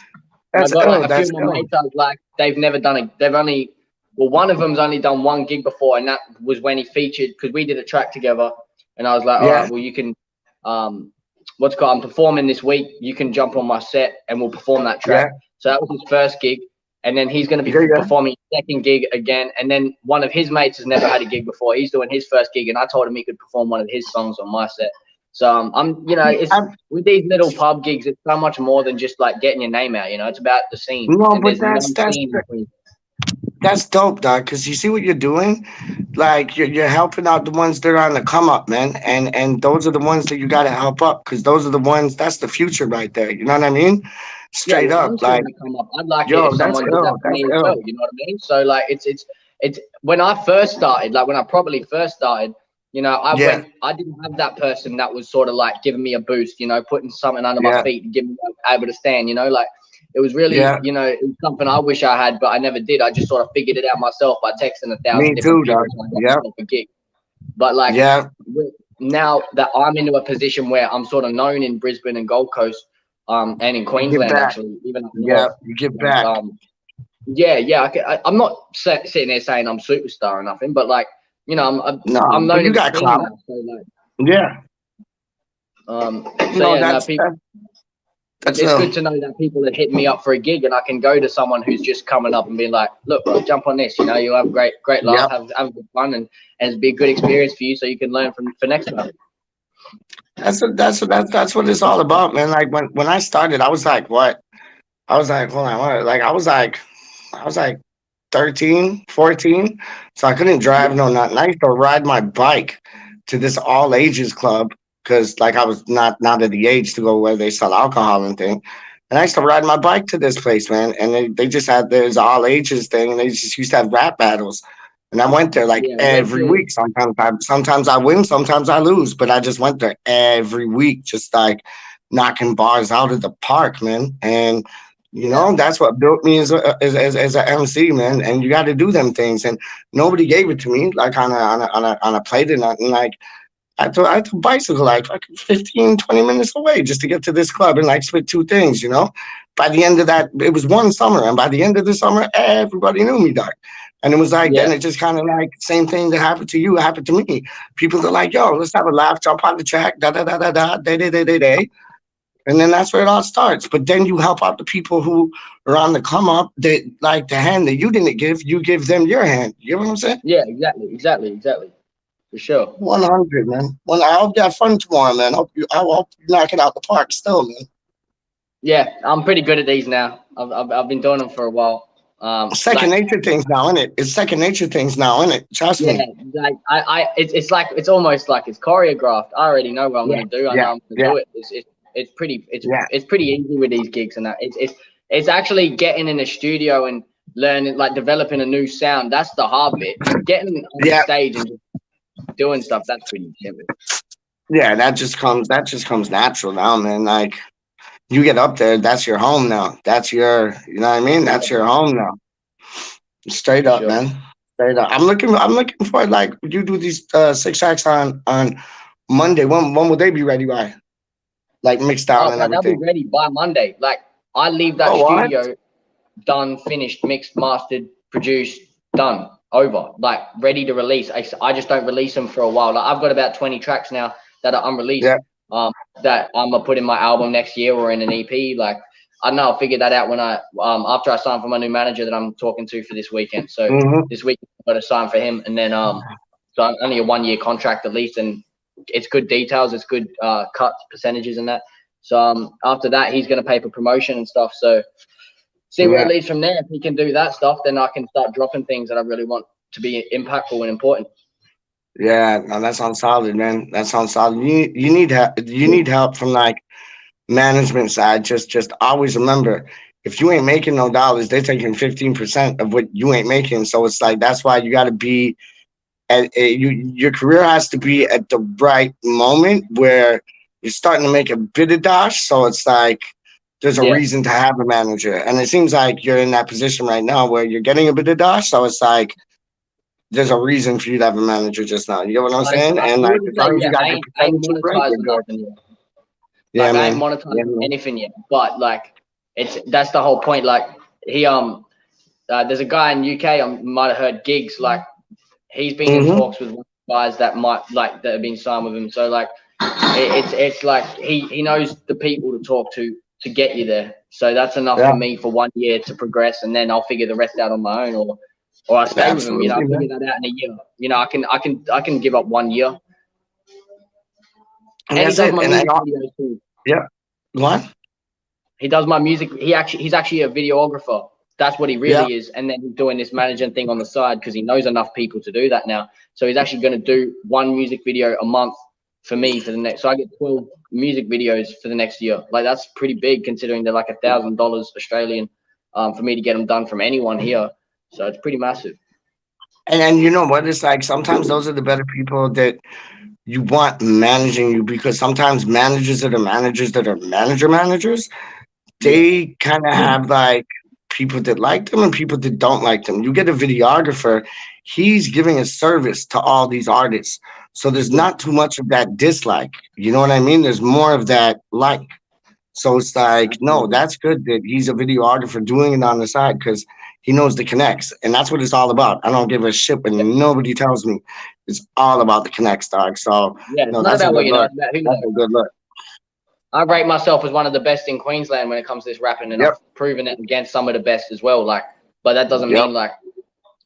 That's I got like a few of my mates. I was like, they've never done it. They've only, well, one of them's only done one gig before, and that was when he featured because we did a track together. And I was like, all right, well, you can, what's called, I'm performing this week. You can jump on my set and we'll perform that track. Yeah. So that was his first gig. And then he's going to be performing his second gig again. And then one of his mates has never had a gig before. He's doing his first gig. And I told him he could perform one of his songs on my set. So with these little pub gigs, it's so much more than just like getting your name out. You know, it's about the scene. No, but that's dope, dog. Because you see what you're doing, like you're helping out the ones that are on the come up, man. And those are the ones that you got to help up because those are the ones. That's the future right there. You know what I mean? Straight up, like come up. I'd like it if someone did that for me as well. You know what I mean? So like it's when I first started, like when I probably first started. You know, I didn't have that person that was sort of like giving me a boost, you know, putting something under my feet and giving me able to stand, you know, like it was really, you know, it was something I wish I had, but I never did. I just sort of figured it out myself by texting 1,000 different people. A gig. But like now that I'm into a position where I'm sort of known in Brisbane and Gold Coast, and in Queensland actually, even you give back. I'm not sitting there saying I'm superstar or nothing, but like. You know, I'm known. You got clout. So like, it's good to know that people that hit me up for a gig, and I can go to someone who's just coming up and be like, "Look, bro, jump on this. You know, you'll have great laugh, have good fun, and it'll be a good experience for you, so you can learn for next time." That's what it's all about, man. Like when I started, I was like, what? I was like, hold on, what? Like I was like 13, 14, so I couldn't drive nothing. I used to ride my bike to this all ages club because like I was not at the age to go where they sell alcohol and thing. And I used to ride my bike to this place, man. And they just had this all ages thing, and they just used to have rap battles. And I went there like every week. Sometimes I win, sometimes I lose, but I just went there every week, just like knocking bars out of the park, man. And you know, that's what built me as an MC, man. And you got to do them things. And nobody gave it to me, like on a plate or nothing. Like I had to bicycle like 15, 20 minutes away just to get to this club and like split two things, you know. By the end of that, it was one summer. And by the end of the summer, everybody knew me, dog. And it was like, then it just kind of like same thing that happened to you happened to me. People are like, yo, let's have a laugh, jump on the track, day. And then that's where it all starts. But then you help out the people who are on the come up that like the hand that you didn't give, you give them your hand. You know what I'm saying? Yeah, exactly. For sure. 100, man. Well, I hope you have fun tomorrow, man. I hope you knock it out the park still, man. Yeah, I'm pretty good at these now. I've been doing them for a while. Second nature things now, innit? It's second nature things now, innit? Trust me. Like it's almost like it's choreographed. I already know what I'm gonna do. I know I'm gonna do it. It's pretty easy with these gigs and that. It's actually getting in a studio and learning, like developing a new sound. That's the hard bit. Getting on the stage and just doing stuff, that's pretty simple. Yeah, that just comes natural now, man. Like you get up there, that's your home now. That's your, you know what I mean? That's your home now. Straight up, man. Straight up. I'm looking for like you do these 6 tracks on Monday. When will they be ready by? like mixed down and They'll everything? be ready by Monday. Like I leave that studio done, finished, mixed, mastered, produced, done, over, like ready to release. I just don't release them for a while. Like I've got about 20 tracks now that are unreleased. Yeah. That I'm gonna put in my album next year or in an EP. Like I don't know, I'll figure that out when I after I sign for my new manager that I'm talking to for this weekend. So this week I've got to sign for him, and then so only a 1 year contract at least, and it's good details, it's good cuts, percentages, and that. So after that he's gonna pay for promotion and stuff. So see where it leads from there. If he can do that stuff, then I can start dropping things that I really want to be impactful and important. Yeah, no, that sounds solid, man. That sounds solid. You need help. You need help from like management side. Just always remember, if you ain't making no dollars, they're taking 15% of what you ain't making. So it's like that's why you got to be at your career has to be at the right moment where you're starting to make a bit of dosh. So it's like there's a reason to have a manager, and it seems like you're in that position right now where you're getting a bit of dosh. So it's like there's a reason for you to have a manager just now. You know what I'm saying? And like as long as you got your percentage right, you're good. Yeah, like, man. I ain't monetizing anything yet, but like that's the whole point. Like he there's a guy in UK I might have heard Gigs, like he's been in talks with guys that might like that have been signed with him. So like it's like he knows the people to talk to get you there. So that's enough for me for 1 year to progress, and then I'll figure the rest out on my own, or I stay with him. You know, I'll figure that out in a year. You know, I can give up 1 year. And he does my music videos too. Yeah. What? He does my music. He's actually a videographer. That's what he really is. And then he's doing this managing thing on the side because he knows enough people to do that now. So he's actually going to do 1 music video a month for me for the next. So I get 12 music videos for the next year. Like that's pretty big considering they're like $1,000 Australian for me to get them done from anyone here. So it's pretty massive. And you know what? It's like sometimes those are the better people that you want managing you, because sometimes managers that are managers, they kind of have like people that like them and people that don't like them. You get a videographer, he's giving a service to all these artists. So there's not too much of that dislike. You know what I mean? There's more of that like. So it's like, no, that's good that he's a videographer doing it on the side because he knows the connects. And that's what it's all about. I don't give a shit when nobody tells me. It's all about the connects, dog. So yeah, it's not about what you know. It's about who that's a good look. I rate myself as one of the best in Queensland when it comes to this rapping, and I've proven it against some of the best as well. Like, but that doesn't mean like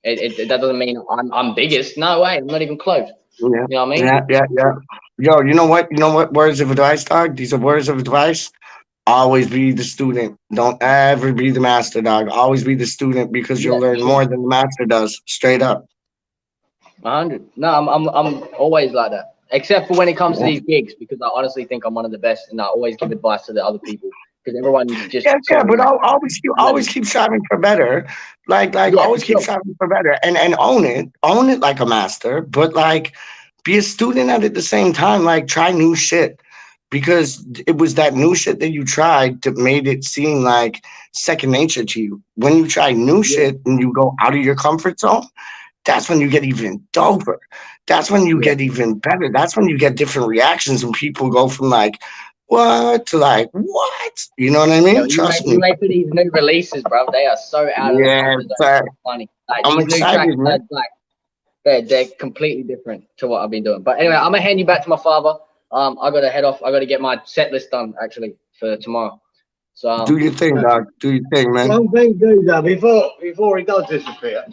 that doesn't mean I'm biggest. No way, I'm not even close. Yeah. You know what I mean? Yeah. Yo, you know what? Words of advice, dog. These are words of advice. Always be the student. Don't ever be the master, dog. Always be the student because you'll learn more than the master does. Straight up. 100. No, I'm always like that. Except for when it comes to these gigs, because I honestly think I'm one of the best, and I always give advice to the other people because everyone just but I'll always keep striving for better. Like always keep striving for better and own it like a master, but like be a student at the same time. Like try new shit. Because it was that new shit that you tried that made it seem like second nature to you. When you try new shit and you go out of your comfort zone, that's when you get even doper. That's when you get even better. That's when you get different reactions and people go from like, what to like, what? You know what I mean? Trust me. You wait for these new releases, bro. They are so out of the comfort zone. So funny. Like, I'm these excited, new tracks, like, they're completely different to what I've been doing. But anyway, I'm going to hand you back to my father. I got to head off. I got to get my set list done actually for tomorrow. So do your thing, dog. Do your thing, man. One thing, do though before he does disappear.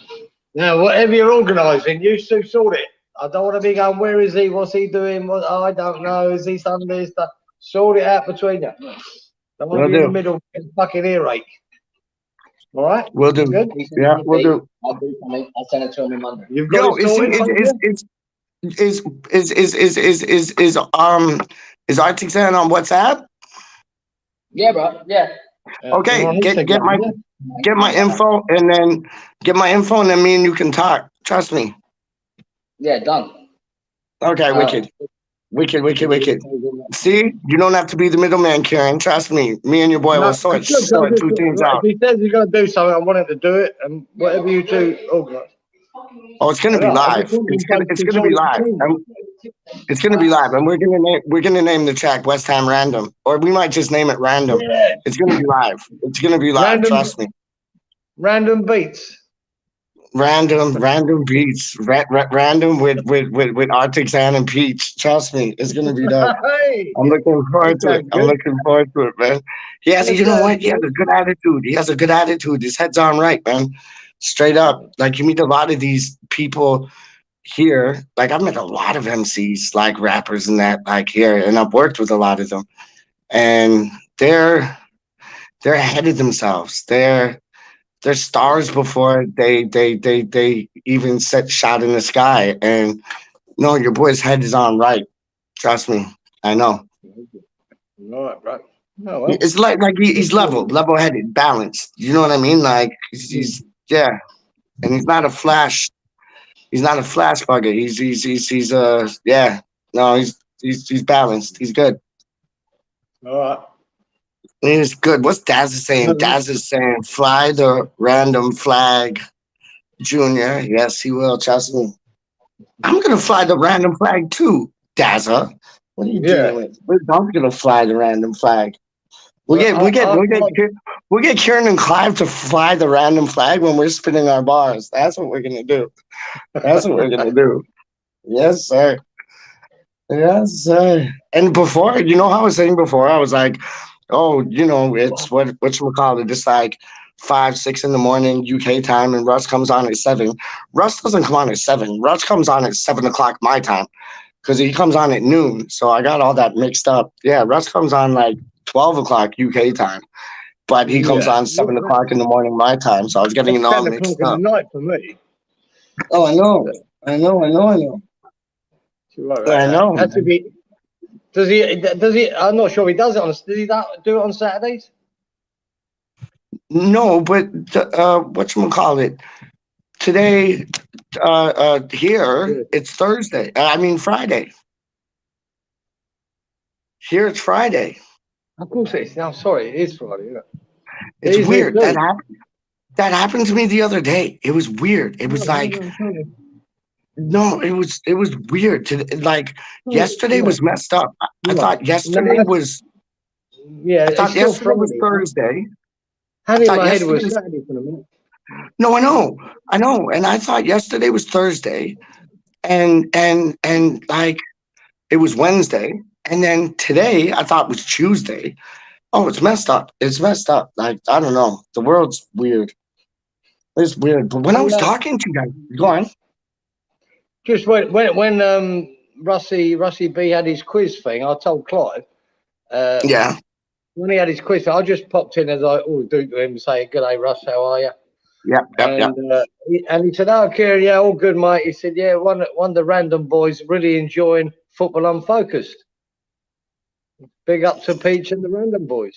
Now, whatever you're organising, you two sort it. I don't want to be going, where is he? What's he doing? I don't know. Is he done this? Sort it out between you. Don't want to be in the middle and fucking earache. All right? We'll do. Good? Yeah, we'll do. I'll do something. I'll send it to him on Monday. You've got it sorted. Is Arctic Sand on WhatsApp? Yeah, bro. Yeah. Okay, get my info and then me and you can talk. Trust me. Yeah, done. Okay, wicked. See, you don't have to be the middleman, Kieran. Trust me. Me and your boy will sort 2 things out. If he says he's going to do something, I want him to do it, and whatever you do, organise. Oh, it's going to be live. It's going to be live. It's gonna be live, and we're gonna name the track West Ham Random, or we might just name it Random. Yeah. It's gonna be live. It's gonna be live. Random, trust me. Random beats. Random beats. Random with Arctic Sand and Peach. Trust me, it's gonna be dope. Hey, I'm looking forward to it. I'm looking forward to it, man. You know what? He has a good attitude. He has a good attitude. His head's on right, man. Straight up. Like, you meet a lot of these people here. Like, I've met a lot of MCs, like rappers and that, like, here, and I've worked with a lot of them. And they're ahead of themselves. They're stars before they even set shot in the sky. And no, your boy's head is on right. Trust me. I know. Right. Oh, well. It's like he's level-headed, balanced. You know what I mean? Like, he's yeah, and he's not a flash. He's not a flash bugger. He's yeah. No, he's balanced. He's good. All right. He's good. What's Daz is saying? Daz is saying, fly the random flag, Junior. Yes, he will. Trust me. I'm gonna fly the random flag too, Dazza. What are you doing with? We're not gonna fly the random flag. We'll get Kieran and Clive to fly the random flag when we're spinning our bars. That's what we're gonna do. That's what we're gonna do. Yes, sir. Yes, sir. And before, you know how I was saying before, I was like, oh, you know, it's whatchamacallit, it's like 5, 6 in the morning UK time, and Russ comes on at 7. Russ doesn't come on at 7. Russ comes on at 7 o'clock my time, because he comes on at noon. So I got all that mixed up. Yeah, Russ comes on like 12 o'clock UK time, but he comes on 7 o'clock in the morning my time. So I was getting it all mixed up. 10 o'clock in the night for me. Oh, I know. I know. Has to be. Does he? I'm not sure he does it on. Does he do it on Saturdays? No, but whatchamacallit, today, here it's Thursday. I mean Friday. Here it's Friday. Of course it is. I'm sorry, it is Friday. Isn't it? It's weird. That happened to me the other day. It was weird. It was like. No, it was weird. Yesterday was messed up. I thought yesterday was. Yeah, I thought yesterday was Thursday. Had it in my head it was Saturday for a minute. No, I know, and I thought yesterday was Thursday, and like it was Wednesday, and then today I thought was Tuesday. Oh, it's messed up. It's messed up. Like, I don't know. The world's weird. It's weird. But when I was talking to you guys, go on. Just when Russie B had his quiz thing, I told Clive. Yeah. When he had his quiz, I just popped in as I always do to him and say, "Good day, Russ. How are you?" Yep. And he said, "Oh, Kieran, yeah, all good, mate." He said, "Yeah, one of the random boys really enjoying football unfocused. Big up to Peach and the random boys."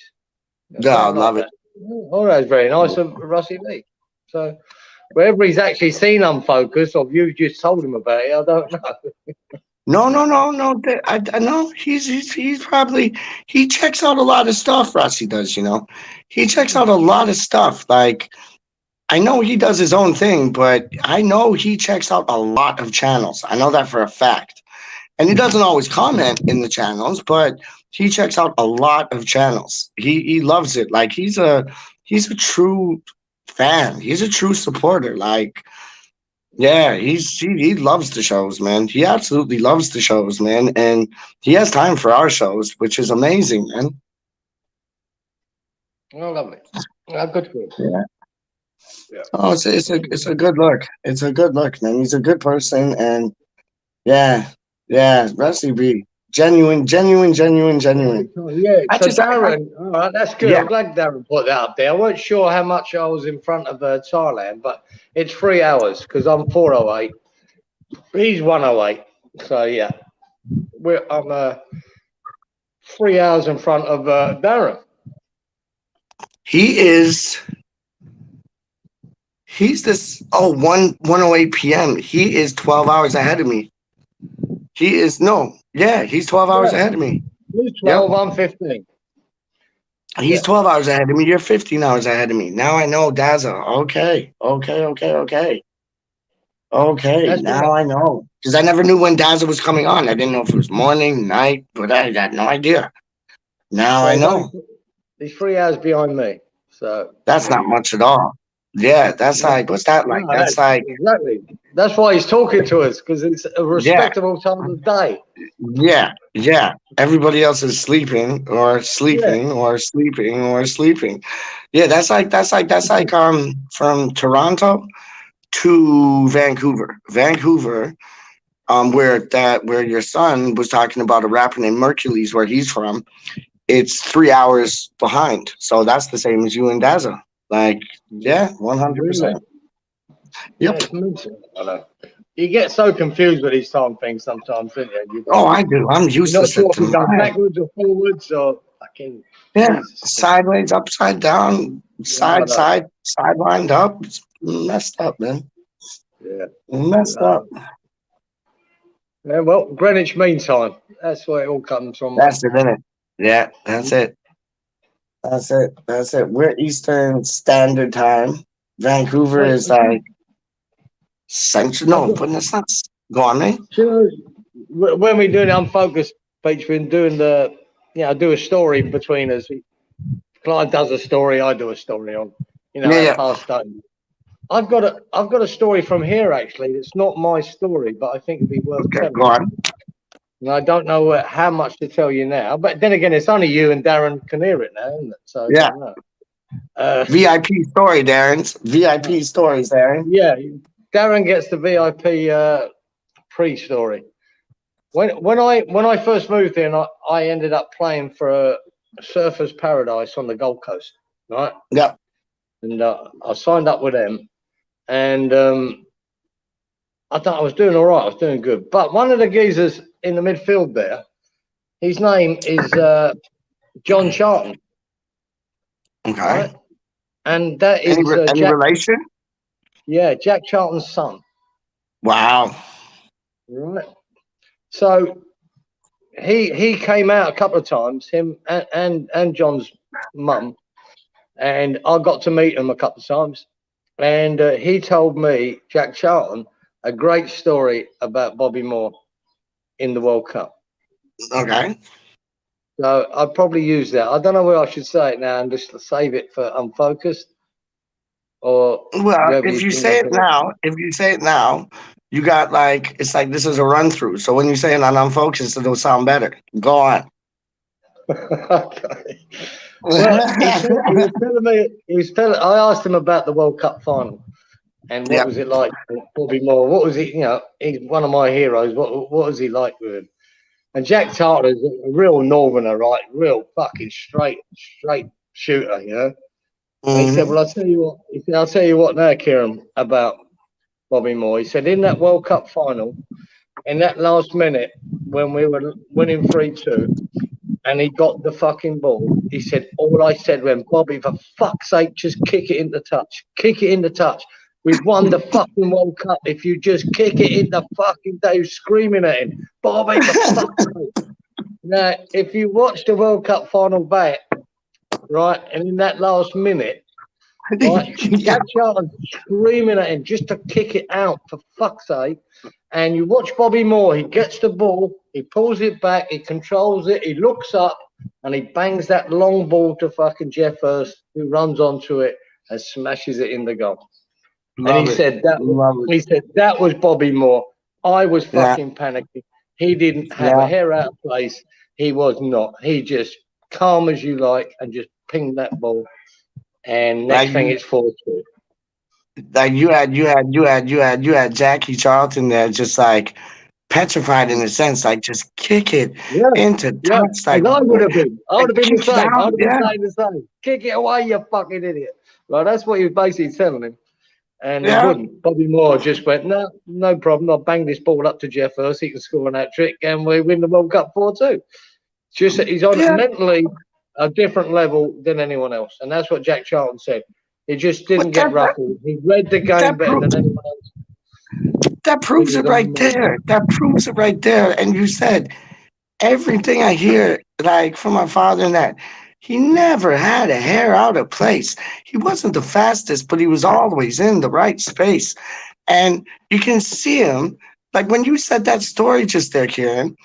Yeah, I love it. Oh, that's very nice of Russie B. So, whether he's actually seen Unfocused or you just told him about it, I don't know. No. I know he's probably, he checks out a lot of stuff. Russie does, you know. He checks out a lot of stuff. Like, I know he does his own thing, but I know he checks out a lot of channels. I know that for a fact. And he doesn't always comment in the channels, but he checks out a lot of channels. He loves it. Like, he's a true fan. He's a true supporter. Like, yeah, he loves the shows, man. He absolutely loves the shows, man. And he has time for our shows, which is amazing, man. Oh, lovely. Good for him. Yeah. Oh, it's a good look. It's a good look, man. He's a good person, and yeah, Russie B. Genuine. Yeah, so Darren, all right, that's good. Yeah. I'm glad Darren put that up there. I wasn't sure how much I was in front of Thailand, but it's 3 hours because I'm 408. He's 108. So yeah, I'm 3 hours in front of Darren. He's this 1:08 p.m. He is 12 hours ahead of me. He's 12 hours ahead of me. He's 12, I'm 15. He's 12 hours ahead of me. You're 15 hours ahead of me. Now I know Dazza. Okay. Okay, That's now I know. Because I never knew when Dazzle was coming on. I didn't know if it was morning, night, but I had no idea. Now I know. He's 3 hours behind me. So that's not much at all. Yeah, that's like, what's that like? No, that's like exactly. That's why he's talking to us, because it's a respectable time of the day. Yeah. Everybody else is sleeping or sleeping or sleeping or sleeping. Yeah, that's like from Toronto to Vancouver. Vancouver, where your son was talking about a rapper named Mercules, where he's from, it's 3 hours behind. So that's the same as you and Dazzle. Like, yeah, 100%. Yep. Yeah, you get so confused with these time things sometimes, don't you? I do. I'm used to not sure if it. you go backwards or forwards or fucking sideways, upside down, sidelined up. It's messed up, man. Yeah, messed up. Yeah, well, Greenwich Mean Time. That's where it all comes from. That's it, isn't it? Yeah, that's it. That's it. We're Eastern Standard Time. Vancouver is like Central. No, but it's not. Go on, mate. When we do the Unfocused page, we've been doing do a story between us. Clive does a story, I do a story on, past time. I've got a story from here actually. It's not my story, but I think it'd be worth telling. Go on. And I don't know how much to tell you now, but then again, it's only you and Darren can hear it now, isn't it? So yeah. VIP story, Darren's VIP stories, Darren. Yeah, Darren gets the VIP pre-story. When I first moved in, I ended up playing for Surfers Paradise on the Gold Coast, right? Yeah. And I signed up with them, and I thought I was doing all right. I was doing good. But one of the geezers in the midfield there, his name is John Charlton. Okay. Right? And that is any relation? Yeah, Jack Charlton's son. Wow. Right. So he came out a couple of times, him and John's mum, and I got to meet him a couple of times. And he told me, Jack Charlton, a great story about Bobby Moore in the World Cup. Okay. So I'd probably use that. I don't know where I should say it now and just save it for Unfocused. Or if you say it now, you got it's like this is a run through. So when you say it on Unfocused, it'll sound better. Go on. Okay. Well, I asked him about the World Cup final and what was it like for Bobby Moore? What was it? He's one of my heroes. What was he like with him? And Jack Charlton is a real northerner, right? Real fucking straight shooter, And he said, "Well, I'll tell you what." He said, "I'll tell you what now, Kieran, about Bobby Moore." He said, "In that World Cup final, in that last minute when we were winning 3-2, and he got the fucking ball, he said, all I said when Bobby, for fuck's sake, just kick it in the touch. Kick it in the touch. We've won the fucking World Cup. If you just kick it in the fucking day," screaming at him, "Bobby, for fuck's sake." Now, if you watch the World Cup final back, right, and in that last minute, right, Jack Charlton screaming at him just to kick it out, for fuck's sake. And you watch Bobby Moore, he gets the ball, he pulls it back, he controls it, he looks up, and he bangs that long ball to fucking Jeff Hurst, who runs onto it and smashes it in the goal. He said that was Bobby Moore. I was fucking panicking. He didn't have a hair out of place. He was not. He just calm as you like and just pinged that ball. And next thing it's 4-2. Like you had Jackie Charlton there, just like petrified in a sense, like just kick it into touch. Like I would have been the same. I would have been saying the same. Kick it away, you fucking idiot. Well, that's what he was basically telling him. And he wouldn't. Bobby Moore just went, no problem. I'll bang this ball up to Jeff Hurst. He can score on that trick, and we win the World Cup 4-2. Just that he's on mentally a different level than anyone else, and that's what Jack Charlton said. He just didn't get ruffled. He read the game better than anyone else. That proves it right there. That proves it right there. And you said everything I hear, like from my father, and that he never had a hair out of place. He wasn't the fastest, but he was always in the right space. And you can see him, like when you said that story just there, Kieran,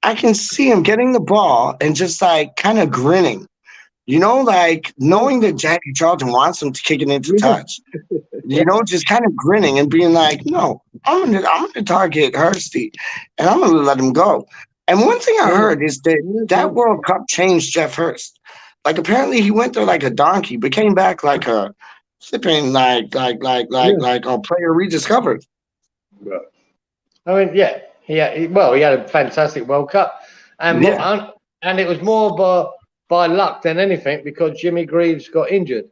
I can see him getting the ball and just like kind of grinning. You know, like knowing that Jackie Charlton wants him to kick it into touch. You know, just kind of grinning and being like, no, I'm gonna target Hursty and I'm gonna let him go. And one thing I heard is that World Cup changed Jeff Hurst. Like apparently he went there like a donkey, but came back like a flipping like a player rediscovered. I mean, yeah, he had a fantastic World Cup, and it was more by luck than anything because Jimmy Greaves got injured,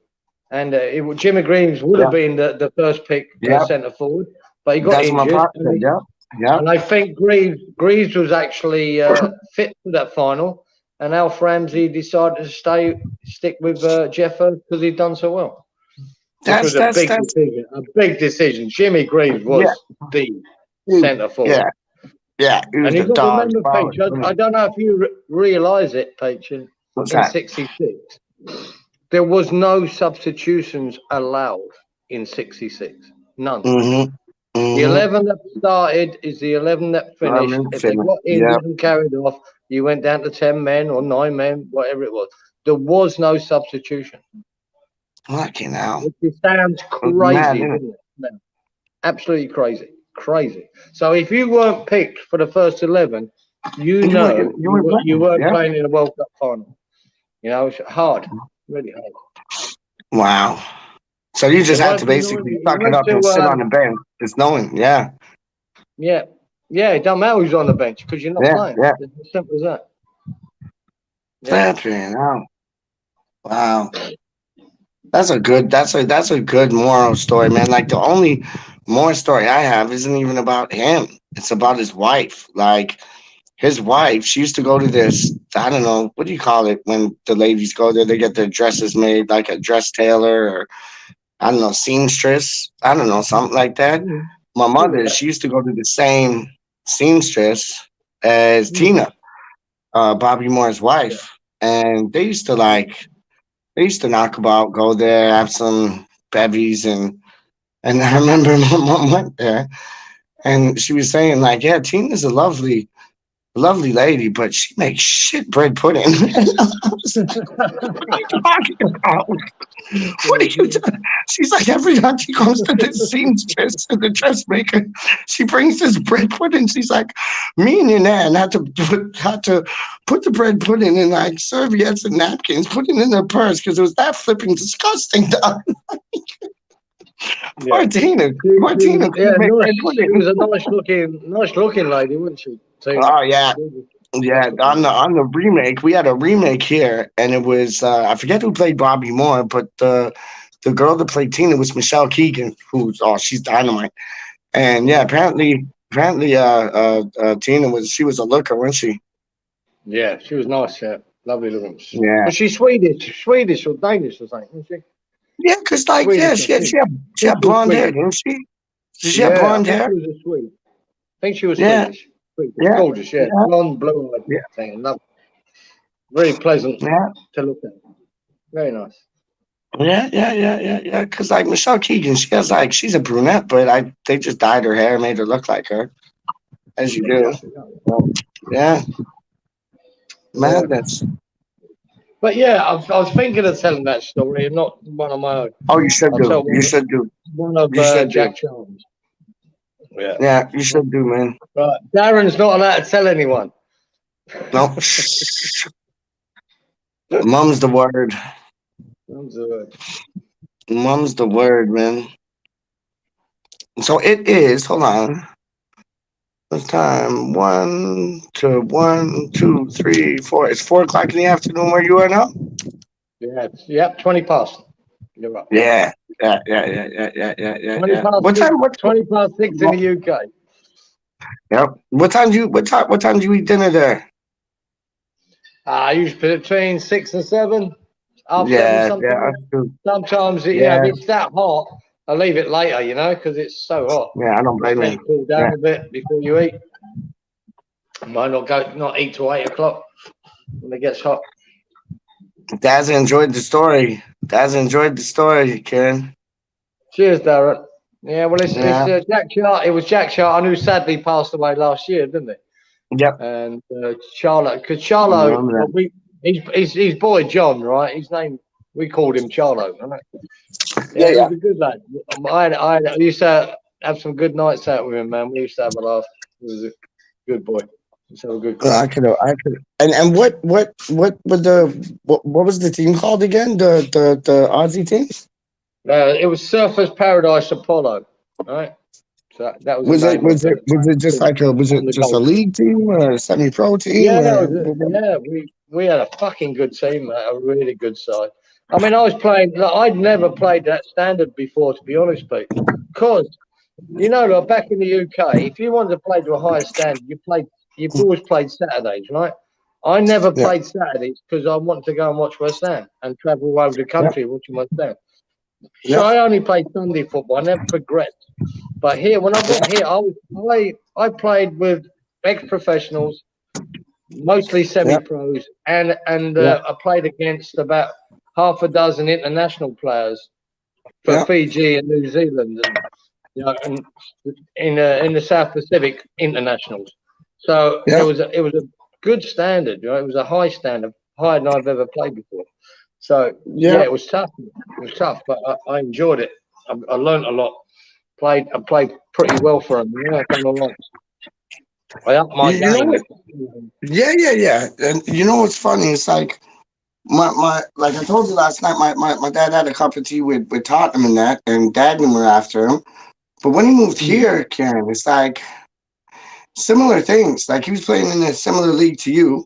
and Jimmy Greaves would have been the first pick centre forward, but he got injured. And I think Greaves was actually fit for that final, and Alf Ramsey decided to stick with Jeff Hurst because he'd done so well. This was a big decision. Jimmy Greaves was the centre forward. Yeah, and you got to remember, Paige, I don't know if you realise it, Paige, in 66, there was no substitutions allowed in 66. None. The 11 that started is the 11 that finished. If they got injured and carried off, you went down to 10 men or 9 men, whatever it was. There was no substitution. Fucking hell. It sounds crazy, doesn't it? Absolutely crazy. Crazy. So if you weren't picked for the first 11, you weren't playing in the World Cup final. You know, it's hard. Really hard. Wow. So you just had to basically suck it up and sit on the bench, just knowing, Yeah, it don't matter who's on the bench because you're not playing. Yeah. It's as simple as that. Wow. That's a good moral story, man. Like the only moral story I have isn't even about him. It's about his wife. Like his wife, she used to go to this, I don't know, what do you call it when the ladies go there? They get their dresses made, like a dress tailor or I don't know, seamstress. I don't know, something like that. My mother, she used to go to the same seamstress as Tina, Bobby Moore's wife. And they used to knock about, go there, have some bevies. And I remember my mom went there and she was saying like, yeah, Tina's a lovely lady, but she makes shit bread pudding. What are you talking about? What are you doing? She's like, every time she comes to the seamstress and the dressmaker, she brings this bread pudding. She's like, me and your nan had to put the bread pudding in like serviettes and napkins, put it in their purse because it was that flipping disgusting. Martina. She was a nice looking lady, wasn't she? Oh yeah. Yeah, on the remake, we had a remake here, and it was I forget who played Bobby Moore, but the girl that played Tina was Michelle Keegan, she's dynamite. And yeah, apparently Tina was a looker, wasn't she? Yeah, she was nice, lovely looking. Yeah, but she's Swedish or Danish or something, isn't she? Yeah, because she had blonde hair, didn't she? Did she have blonde hair? She was a Swede. I think she was Swedish. Yeah. Gorgeous, blonde, blue-eyed thing. Lovely. Very pleasant to look at. Very nice. Yeah. Because like Michelle Keegan, she's a brunette, but they just dyed her hair, made her look like her, as you do. Yeah. Madness. But yeah, I was thinking of telling that story, and not one of my own. Oh, you should do. You should do. One of Jack Charles. Yeah, you should do, man. Right, Darren's not allowed to tell anyone. No. Mum's the word. Mum's the word, man. So it is. Hold on. What time? 1 to 1, 2, 3, 4. It's 4 o'clock in the afternoon where you are now. Yeah. 20 past. You're right. Yeah. 20 past. What time? 20 past 6 in the UK. Yep. What time do you eat dinner there? Usually between 6 and 7. Sometimes if it's that hot, I leave it later, because it's so hot. Yeah, I don't blame you. Cool down a bit before you eat. Might not eat till 8 o'clock when it gets hot. Daz enjoyed the story. Karen. Cheers, Darren. Yeah, well, it's Jack Charlton. It was Jack Charlton who sadly passed away last year, didn't it? Yep. And Charlo, because Charlo, his boy John, right? His name, we called him Charlo, right? Yeah, he was a good lad. I used to have some good nights out with him, man. We used to have a laugh. He was a good boy. Let's have a good I could. And what was the team called again? The Aussie team? It was Surfers Paradise Apollo, right? So that was just a league team or a semi-pro team? Yeah, we had a fucking good team, mate, a really good side. I mean, I was playing. Like, I'd never played that standard before, to be honest, Pete. Because like back in the UK, if you wanted to play to a higher standard, you've always played Saturdays, right? I never played Saturdays because I wanted to go and watch West Ham and travel all over the country watching West Ham. So I only played Sunday football. I never progressed. But here, when I got here, I played with ex-professionals, mostly semi-pros, and I played against about half a dozen international players for Fiji and New Zealand, and in the South Pacific internationals. So it was a good standard. It was a high standard, higher than I've ever played before. So it was tough. It was tough, but I enjoyed it. I learned a lot. I played pretty well for him. Yeah, I done a lot. I upped my game. Yeah. And you know what's funny? It's like my like I told you last night. My dad had a cup of tea with Tottenham and that, and Dagenham were after him. But when he moved here, Karen, it's like similar things. Like he was playing in a similar league to you,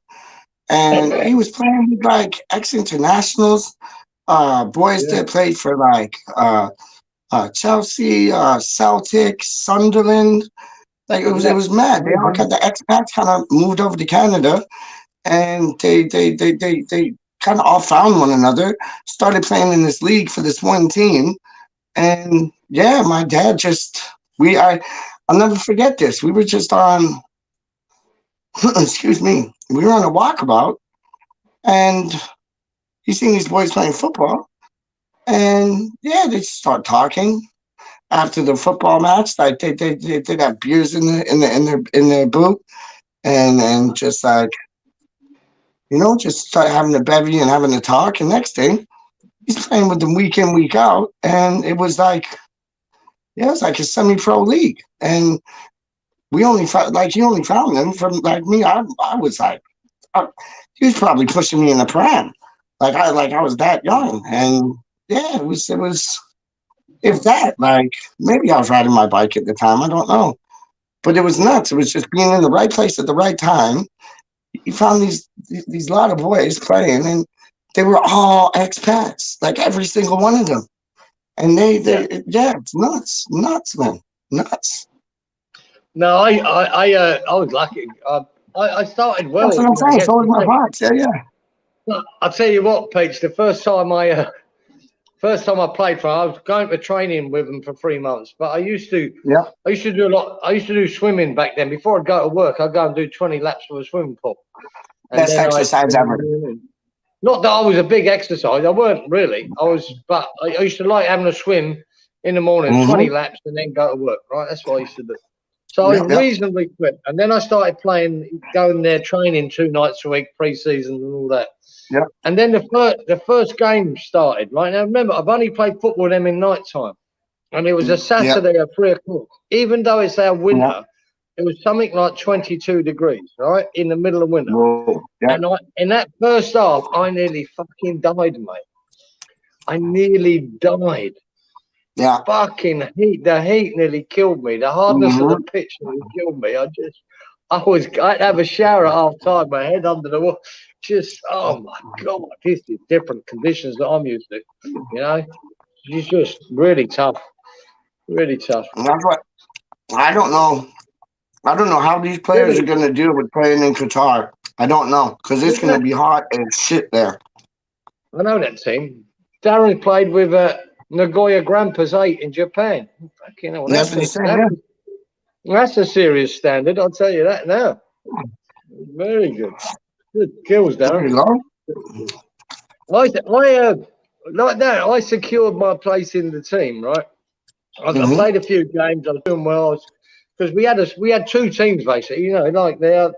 and he was playing with like ex-internationals, boys that played for like Chelsea, Celtic, Sunderland. Like it was mad. They all got the expats kind of moved over to Canada, and they kind of all found one another. Started playing in this league for this one team, and my dad I'll never forget this. We were just on. Excuse me. We were on a walkabout, and he seen these boys playing football, and they start talking. After the football match, like they got beers in their boot, and just like just start having a bevy and having a talk. And next thing, he's playing with them week in, week out, and it was like a semi-pro league. And he only found them from like me. I was like, he was probably pushing me in the pram, like I was that young, and it was. If that, like, maybe I was riding my bike at the time. I don't know. But it was nuts. It was just being in the right place at the right time. You found these lot of boys playing, and they were all expats, like every single one of them. And it's nuts, man. Nuts. No, I was lucky. I started well. That's what I'm saying. So was my box. Yeah. I'll tell you what, Paige, the first time I played for, I was going to training with them for 3 months. But I used to do a lot. I used to do swimming back then. Before I'd go to work, I'd go and do 20 laps for a swimming pool. Best exercise ever. Not that I was a big exercise. I weren't really. But I used to like having a swim in the morning, 20 laps, and then go to work. Right, that's what I used to do. So I was reasonably quick. And then I started going there, training 2 nights a week, pre-season and all that. Yeah. And then the first game started, right? Now, remember, I've only played football with them in night time. And it was a Saturday at 3 o'clock. Even though it's our winter, it was something like 22 degrees, right? In the middle of winter. Whoa. Yeah. And in that first half, I nearly fucking died, mate. I nearly died. Yeah. Fucking heat. The heat nearly killed me. The hardness of the pitch nearly killed me. I'd have a shower at half time, my head under the water. Just, oh my God, this is different conditions that I'm used to. It's just really tough. Really tough. That's what I don't know. I don't know how these players are going to deal with playing in Qatar. I don't know, because it's going to be hot and shit there. I know that team. Darren played with Nagoya Grampus 8 in Japan. Fucking hell, that's a serious standard, I'll tell you that now. Very good. Good kills, Darren. I secured my place in the team, right? I played a few games. I was doing well because we had two teams basically. You know, like they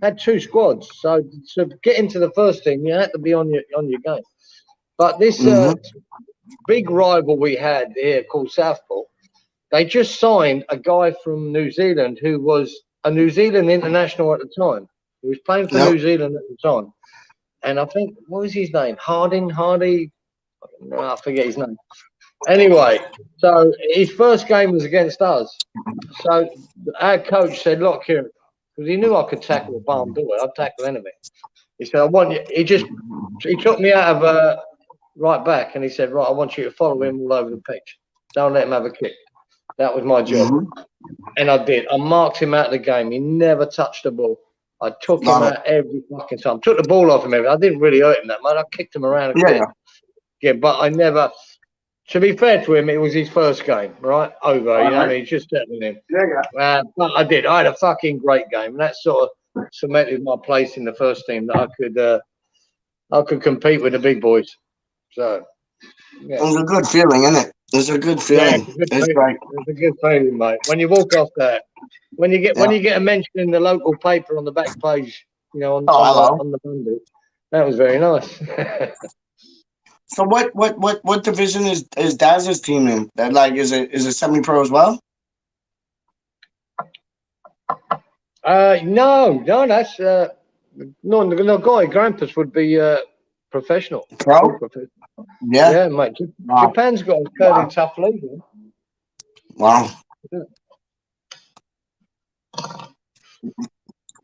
had two squads. So to get into the first team, you had to be on your game. But this big rival we had here called Southport, they just signed a guy from New Zealand who was a New Zealand international at the time. He was playing for New Zealand at the time. And I think, what was his name? Hardy? No, I forget his name. Anyway, so his first game was against us. So our coach said, look, Kieran, because he knew I could tackle a barn door. I'd tackle anything. He said, I want you. He took me out of right back and he said, right, I want you to follow him all over the pitch. Don't let him have a kick. That was my job. And I did. I marked him out of the game. He never touched the ball. I took him out every fucking time. Took the ball off him. I didn't really hurt him that much. I kicked him around a bit. Yeah, but I never. To be fair to him, it was his first game, right? Over, you know what I mean? Just settling him. But I did. I had a fucking great game. And that sort of cemented my place in the first team that I could compete with the big boys. So, yeah. It was a good feeling, isn't it? It's a good feeling. Yeah, it's a good feeling, mate. When you walk off that, when you get a mention in the local paper on the back page, you know, on the Monday, that was very nice. So what division is Daz's team in? That like is it semi-pro as well? No, that's no guy. Grampus would be professional. Pro? Yeah, mate. Japan's got a fairly tough league. Wow. Yeah.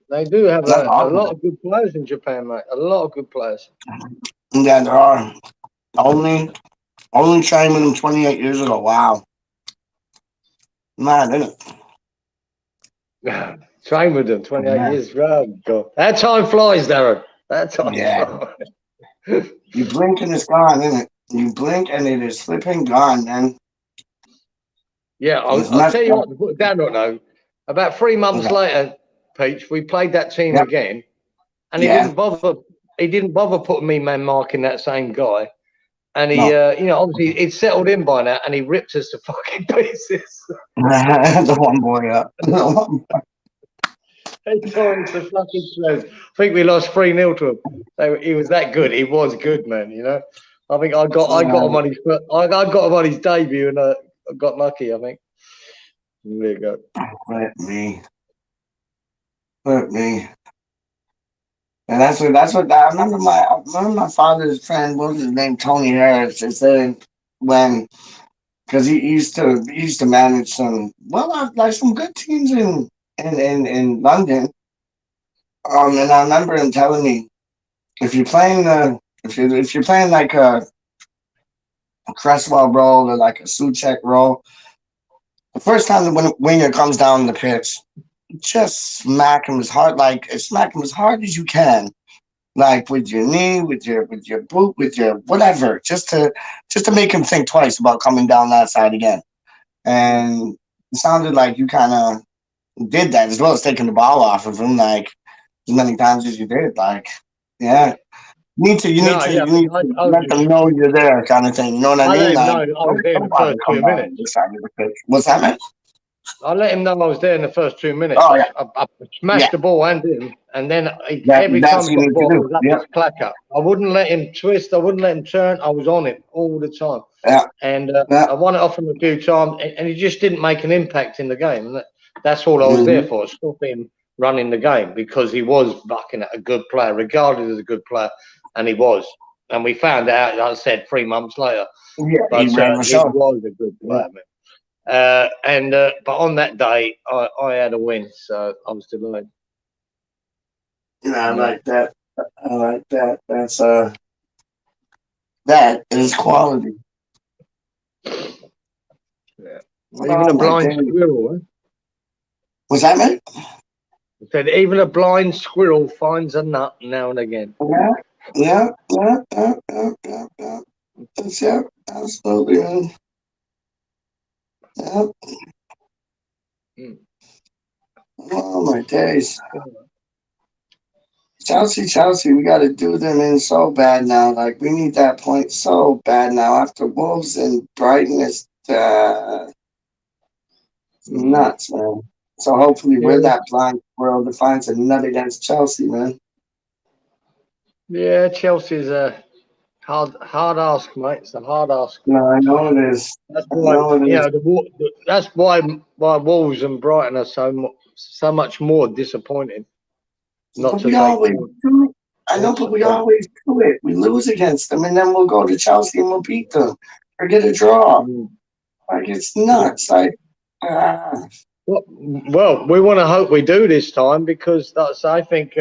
They do have a lot of good players in Japan, mate. A lot of good players. Yeah, there are. Only trained with him 28 years ago. Wow. Man, isn't it? Trained with him 28 years ago. God. That time flies, Darren. That time flies. You blink and it's gone, isn't it? You blink and it is flipping gone, man. Yeah, I'll tell you what, Dan don't know. About 3 months later, Peach, we played that team again, and he didn't bother putting me man marking that same guy. And he, obviously he'd settled in by now, and he ripped us to fucking pieces. The one boy up. He tore us to fucking shreds. I think we lost 3-0 to him. He was that good. He was good, man. You know, I think I got him on his I got him on his debut, and I got lucky. I think. There you go. Let me. And that's what I remember. My father's friend, what was his name, Tony Harris. They said because he used to manage some some good teams in London. And I remember him telling me, if you're playing like a Cresswell role or like a Suchek role, the first time the winger comes down the pitch, just smack him as hard as you can, like with your knee, with your boot, with your whatever, just to make him think twice about coming down that side again. And it sounded like you kind of did that, as well as taking the ball off of him, like as many times as you did. Like, yeah, you need to let them know you're there, kind of thing. You know what I mean? I was there in the first 2 minutes. What's that, man? I let him know I was there in the first 2 minutes. Oh, yeah. I smashed the ball and him, and then every time he got the ball, I was at his clacker. I wouldn't let him twist. I wouldn't let him turn. I was on him all the time. Yeah. And I won it off him a few times, and he just didn't make an impact in the game. And that's all I was there for, stop him running the game, because he was bucking at a good player, regarded as a good player, and he was. And we found out, like I said, 3 months later. Yeah, but he was a good player, man. But on that day, I had a win, so I was delighted. I like that. I like that. That is quality. Yeah. Even a blind squirrel. Eh? What's that, man? I said even a blind squirrel finds a nut now and again. Yeah. Absolutely, man. Yep. Oh my days. Chelsea, we got to do them in so bad now. Like, we need that point so bad now. After Wolves and Brighton, it's nuts, man. So hopefully we're that blind world that finds a nut against Chelsea, man. Yeah, Chelsea's a hard ask, mate. It's a hard ask. No, I know it is. That's why that's why Wolves and Brighton are so much more disappointing. But we always do. I know, but we always do it. We lose against them, and then we'll go to Chelsea and we'll beat them or get a draw. Like, it's nuts. Well, we want to hope we do this time, because I think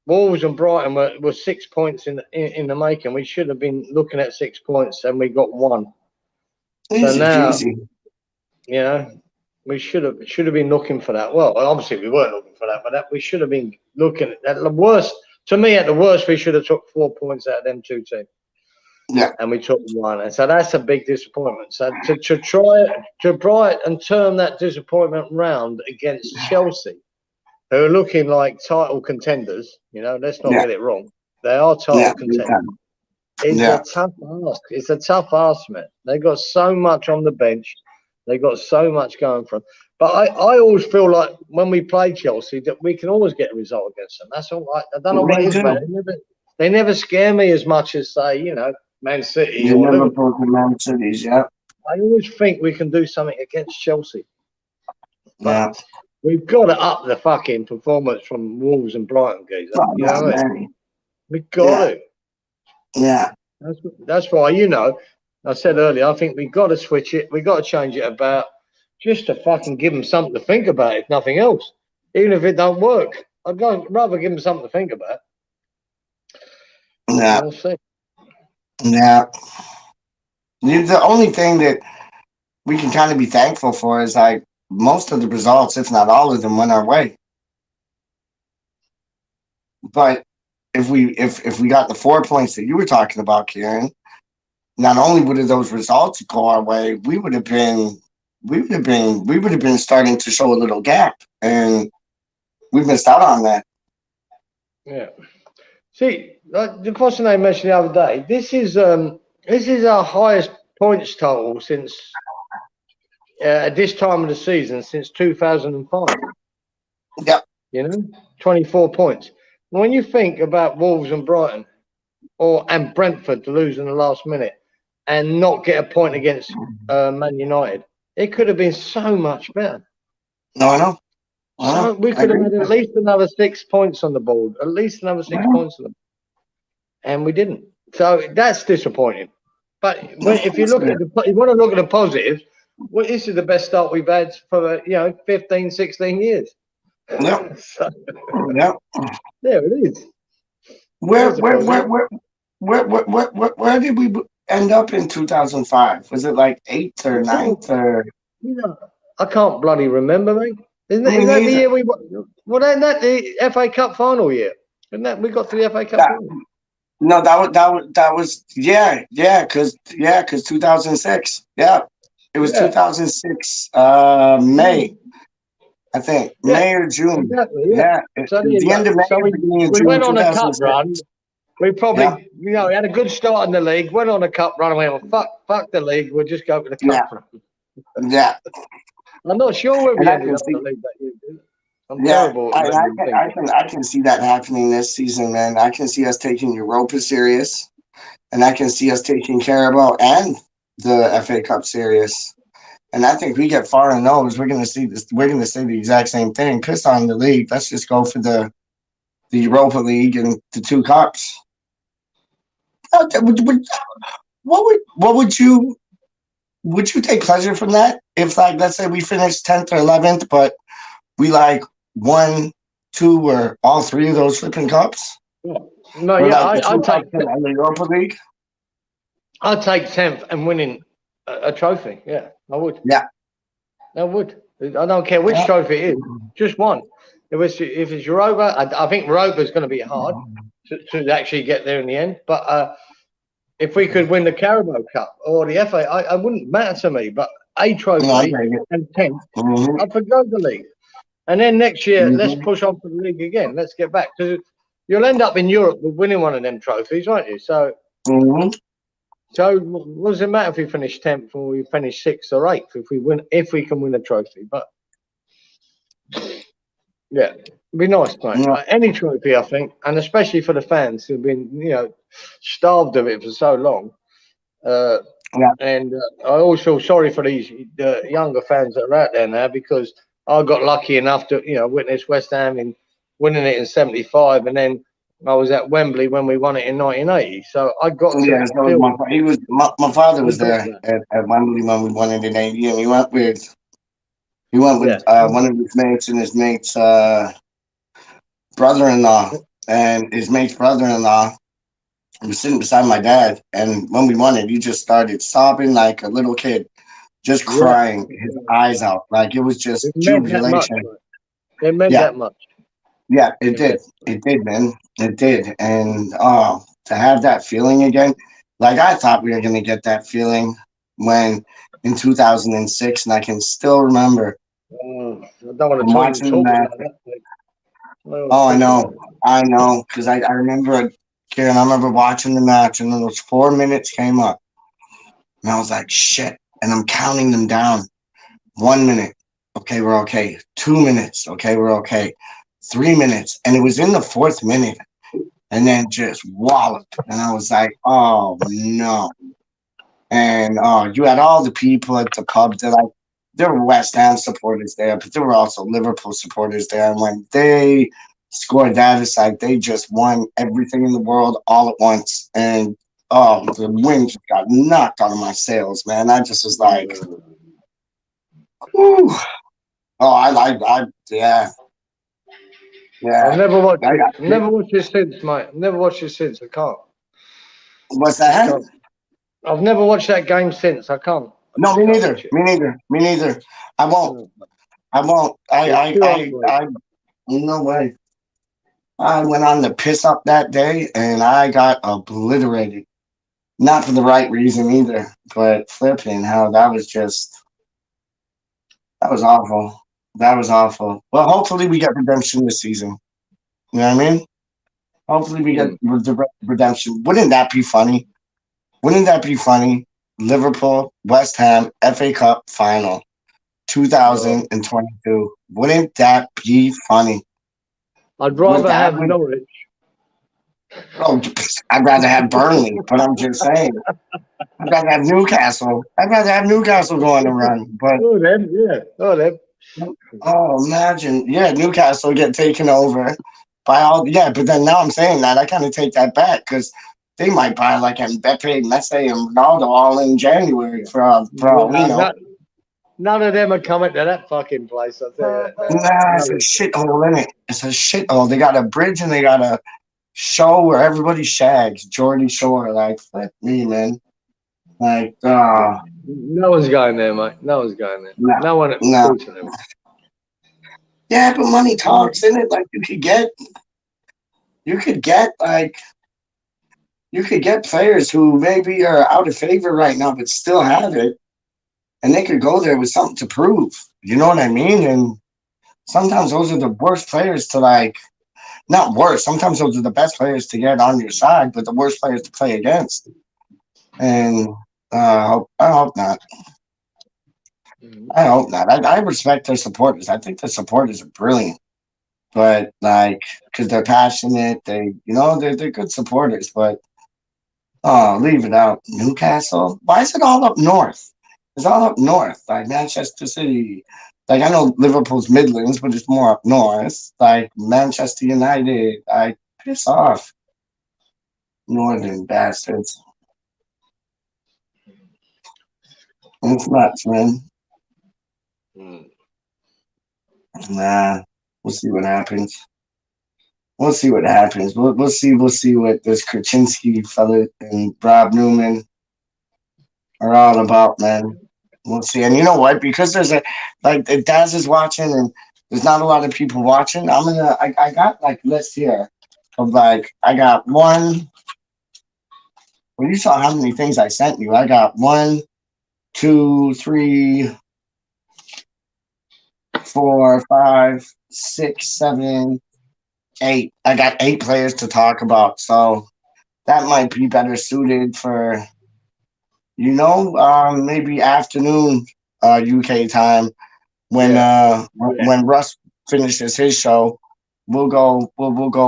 Wolves and Brighton were 6 points in the making. We should have been looking at 6 points, and we got one. So now, you know, we should have been looking for that. Well, obviously we weren't looking for that, but we should have been looking at the worst. To me, at the worst, we should have took 4 points out of them two teams. Yeah, and we took one, and so that's a big disappointment. So to try and turn that disappointment round against Chelsea, who are looking like title contenders, you know, let's not get it wrong. They are title contenders. It's a tough ask. It's a tough ask, man. They got so much on the bench. They got so much going for them. But I always feel like when we play Chelsea that we can always get a result against them. That's all right. I don't know what it is, man. They never scare me as much as, say, you know, Man City. You never broken Man Cities, I always think we can do something against Chelsea. But we've got to up the fucking performance from Wolves and Brighton, guys. You know what I mean? We've got to. Yeah. That's why, you know, I said earlier, I think we've got to switch it. We've got to change it about just to fucking give them something to think about, if nothing else. Even if it don't work, I'd rather give them something to think about. Yeah. We'll see. Yeah. The only thing that we can kind of be thankful for is, like, most of the results, if not all of them, went our way. But if we got the 4 points that you were talking about, Kieran, not only would those results go our way, we would have been starting to show a little gap, and we missed out on that. Yeah. See, like the person I mentioned the other day, this is our highest points total since at this time of the season since 2005. Yeah. You know, 24 points. When you think about Wolves and Brighton, and Brentford to lose in the last minute and not get a point against Man United, it could have been so much better. No, I know. So we could have had at least another 6 points on the board, at least another 6 points on the board, and we didn't. So that's disappointing. But if you look at you want to look at the positives, well, this is the best start we've had for 15, 16 years. Yeah. So, there it is. Where did we end up in 2005? Was it like 8th or 9th or? You know, I can't bloody remember, mate. Isn't that the year we won? Well, isn't that the FA Cup final year? Isn't that we got to the FA Cup final? No, that was because 2006. Yeah, it was 2006 May. I think May or June. Exactly, So the end of May. We went on a cup run. We probably, we had a good start in the league. Went on a cup run. And we went, fuck the league. We'll just go for the cup run. Yeah. I'm not sure where we ended up in the league that year. I'm terrible. I can see that happening this season, man. I can see us taking Europa serious, and I can see us taking Carabao and the FA Cup serious. And I think we get far in those, we're going to see this. We're going to say the exact same thing. Piss on the league. Let's just go for the Europa League and the 2 cups. What would you take pleasure from that? If, like, let's say we finished 10th or 11th, but we like 1, 2, or all 3 of those flipping cups? No, I'd take the Europa League. I'd take 10th and winning a trophy. Yeah, I would. Yeah, I would. I don't care which trophy it is, just one. If it's Europa, I think Europa is going to be hard to actually get there in the end. But if we could win the Carabao Cup or the FA, it wouldn't matter to me. But a trophy and 10th, I'd forgo the league. And then next year, let's push on for the league again. Let's get back, because you'll end up in Europe with winning one of them trophies, won't you? So So what does it matter if we finish 10th or we finish 6th or 8th if we can win a trophy? But yeah, it'd be nice, mate. Yeah. Any trophy, I think, and especially for the fans who've been, starved of it for so long. Yeah. And I also feel sorry for these younger fans that are out there now, because I got lucky enough to, witness West Ham in winning it in '75, and then I was at Wembley when we won it in 1980. So I got to Yeah, so feel. my father was there at Wembley when we won it in '80, and he went with one of his mates and his mate's brother-in-law, and his mate's brother-in-law was sitting beside my dad, and when we won it, he just started sobbing like a little kid, just crying his eyes out, like it was just jubilation. It meant that much. Yeah, it did. It did, man. It did. And to have that feeling again, like I thought we were going to get that feeling when in 2006, and I can still remember I don't want to watching that. Oh, I know, because I remember, Kieran, I remember watching the match, and then those 4 minutes came up, and I was like, shit, and I'm counting them down. 1 minute, okay, we're okay. 2 minutes, okay, we're okay. 3 minutes, and it was in the 4th minute, and then just walloped, and I was like, oh no. And you had all the people at the pub that there were West Ham supporters there, but there were also Liverpool supporters there, and when they scored that, it's like they just won everything in the world all at once, and the wind just got knocked out of my sails, man. I just was like, ooh. Yeah. Yeah, I've never watched it. Never watched it since, mate. Never watched it since. I can't. What's that? I've never watched that game since. I can't. No, me neither. Me neither. I won't. No way. I went on the piss up that day, and I got obliterated. Not for the right reason either, but flipping how that was awful. That was awful. Well, hopefully we get redemption this season. You know what I mean? Hopefully we get the redemption. Wouldn't that be funny? Wouldn't that be funny? Liverpool, West Ham, FA Cup final, 2022. Wouldn't that be funny? I'd rather have Norwich. Oh, I'd rather have Burnley, but I'm just saying. I'd rather have Newcastle. I'd rather have Newcastle going to run. But imagine, Newcastle get taken over by all. Yeah, but then now I'm saying that I kind of take that back, because they might buy like Mbappe, Messi, and Ronaldo all in January for all we know. None of them are coming to that fucking place, I'll tell you that. Nah, it's a shithole, isn't it? It's a shithole. They got a bridge and they got a show where everybody shags. Geordie Shore, like, flip me, man. Like, no one's going there, mate. No one's going there. No one. No. Yeah, but money talks, isn't it? Like, you could get players who maybe are out of favor right now, but still have it. And they could go there with something to prove. You know what I mean? And sometimes those are the worst players to not worse. Sometimes those are the best players to get on your side, but the worst players to play against. And I hope not. I hope not. I respect their supporters. I think their supporters are brilliant. But because they're passionate, they're good supporters. But leave it out. Newcastle. Why is it all up north? It's all up north, like Manchester City. Like, I know Liverpool's Midlands, but it's more up north. Like Manchester United. Piss off. Northern bastards. It's nuts, man. Nah, we'll see what happens. We'll see what happens. We'll see what this Krasinski fella and Rob Newman are all about, man. We'll see. And you know what? Because there's Daz is watching and there's not a lot of people watching, I got lists here of I got one. Well, you saw how many things I sent you. I got 1, 2, 3, 4, 5, 6, 7, 8. I got 8 players to talk about. So that might be better suited for maybe afternoon UK time when Russ finishes his show, we'll go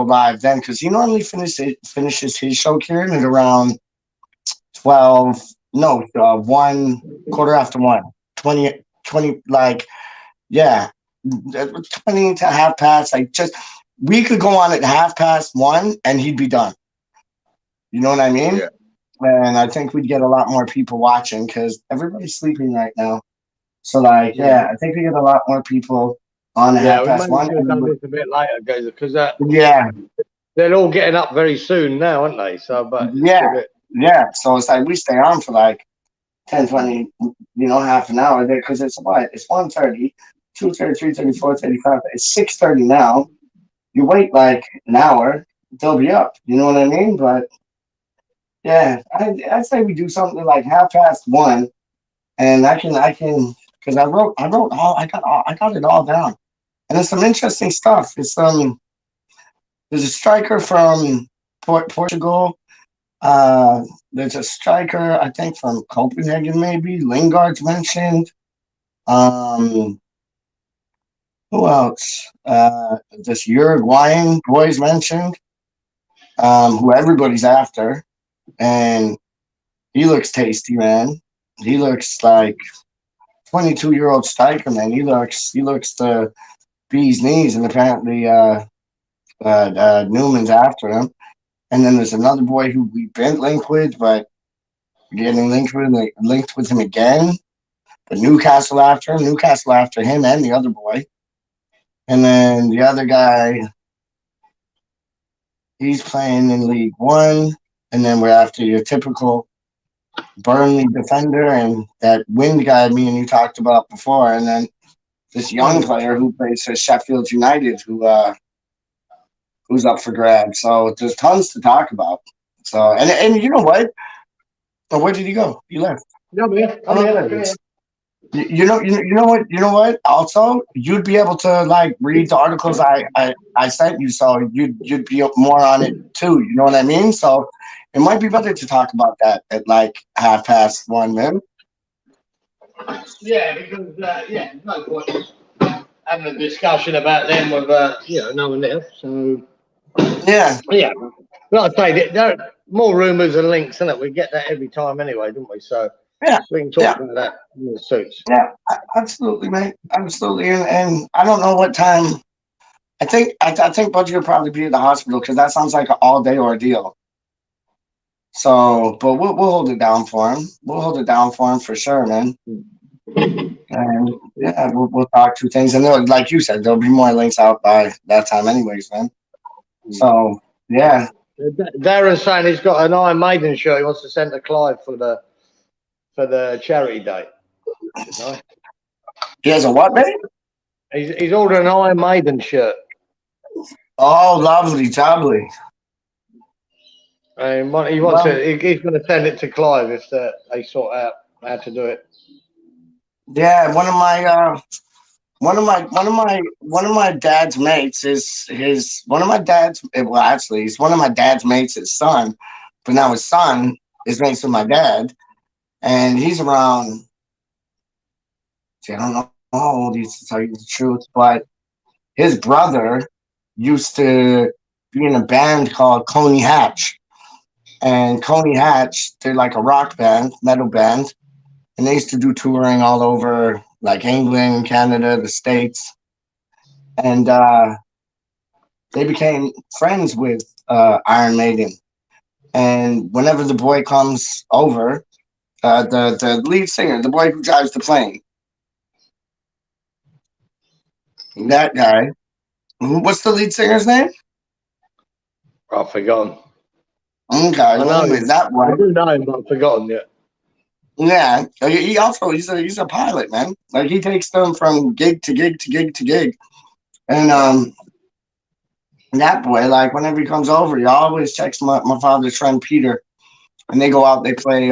live then because he normally finishes his show, Kieran, at around 1 quarter after 1, 20 like, yeah, 20 to half past. Like, just we could go on at 1:30 and he'd be done. You know what I mean? Yeah. And I think we'd get a lot more people watching because everybody's sleeping right now. So, like, I think we get a lot more people on at 1:30. We might have done this a bit later, guys, because yeah, they're all getting up very soon now, aren't they? So, but yeah. So it's like we stay on for like 10, 20, half an hour there because it's what? It's 1:30, 2:30, 3:30, 4:35. It's 6:30 now. You wait like an hour, they'll be up. You know what I mean? But yeah, I'd say we do something like 1:30, and I can because I got it all down, and it's some interesting stuff. It's there's a striker from Portugal. There's a striker I think from Copenhagen, maybe Lingard's mentioned. Who else? This Uruguayan boy's mentioned. Who everybody's after. And he looks tasty, man. He looks like 22-year-old striker, man. He looks the bee's knees, and apparently Newman's after him. And then there's another boy who we've been linked with, but we're getting linked with him again. But Newcastle after him and the other boy. And then the other guy, he's playing in League One. And then we're after your typical Burnley defender and that Wind guy me and you talked about before. And then this young player who plays for Sheffield United who's up for grabs. So there's tons to talk about. So and you know what? Oh, where did he go? He left. No, man. You know what? Also, you'd be able to like read the articles I sent you, so you'd be more on it too. You know what I mean? So it might be better to talk about that at like 1:30, man. Yeah, because no point having a discussion about them with no one else. So yeah. Like I say, there are more rumours and links, isn't it? We get that every time anyway, don't we? So we can talk about that in the suits. Yeah, absolutely, mate. Absolutely, and I don't know what time. I think Budgie will probably be at the hospital because that sounds like an all-day ordeal. So, but we'll hold it down for him. We'll hold it down for him for sure, man. And yeah, we'll talk through things, and like you said, there'll be more links out by that time, anyways, man. So yeah. Darren's saying he's got an Iron Maiden shirt he wants to send to Clive for the charity day. Nice. He has a what, mate? He's ordered an Iron Maiden shirt. Oh, lovely. And he wants it. He's going to send it to Clive if they sort out how to do it. Yeah, one of my dad's mates is he's one of my dad's mates' his son, but now his son is mates with my dad, and he's around. See, I don't know how old he is to tell you the truth, but his brother used to be in a band called Coney Hatch. And Coney Hatch, they're like a rock band, metal band. And they used to do touring all over, like England, Canada, the States. And they became friends with Iron Maiden. And whenever the boy comes over, the lead singer, the boy who drives the plane, that guy, what's the lead singer's name? I've forgotten. Okay, well, that one. I do know him, but I've forgotten yet. Yeah, he's a pilot, man. Like he takes them from gig to gig to gig to gig, and that boy, like whenever he comes over, he always checks my father's friend Peter, and they go out. They play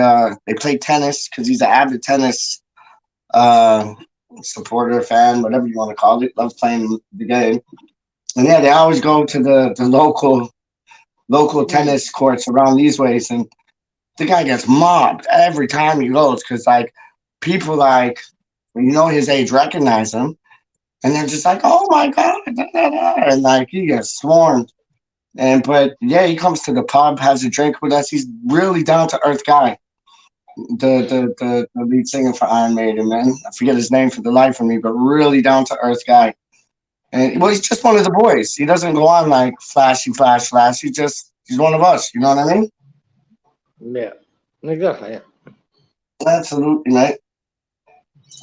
tennis because he's an avid tennis supporter, fan, whatever you want to call it. Loves playing the game, and yeah, they always go to the local tennis courts around these ways, and the guy gets mobbed every time he goes because like people like his age recognize him, and they're just like, oh my god, da, da, da, and like he gets swarmed. But yeah, he comes to the pub, has a drink with us. He's really down to earth guy. The lead singer for Iron Maiden, man. I forget his name for the life of me, but really down to earth guy. And well, he's just one of the boys. He doesn't go on like flashy, flash. He's one of us. You know what I mean? Yeah, exactly. Yeah. Absolutely, mate.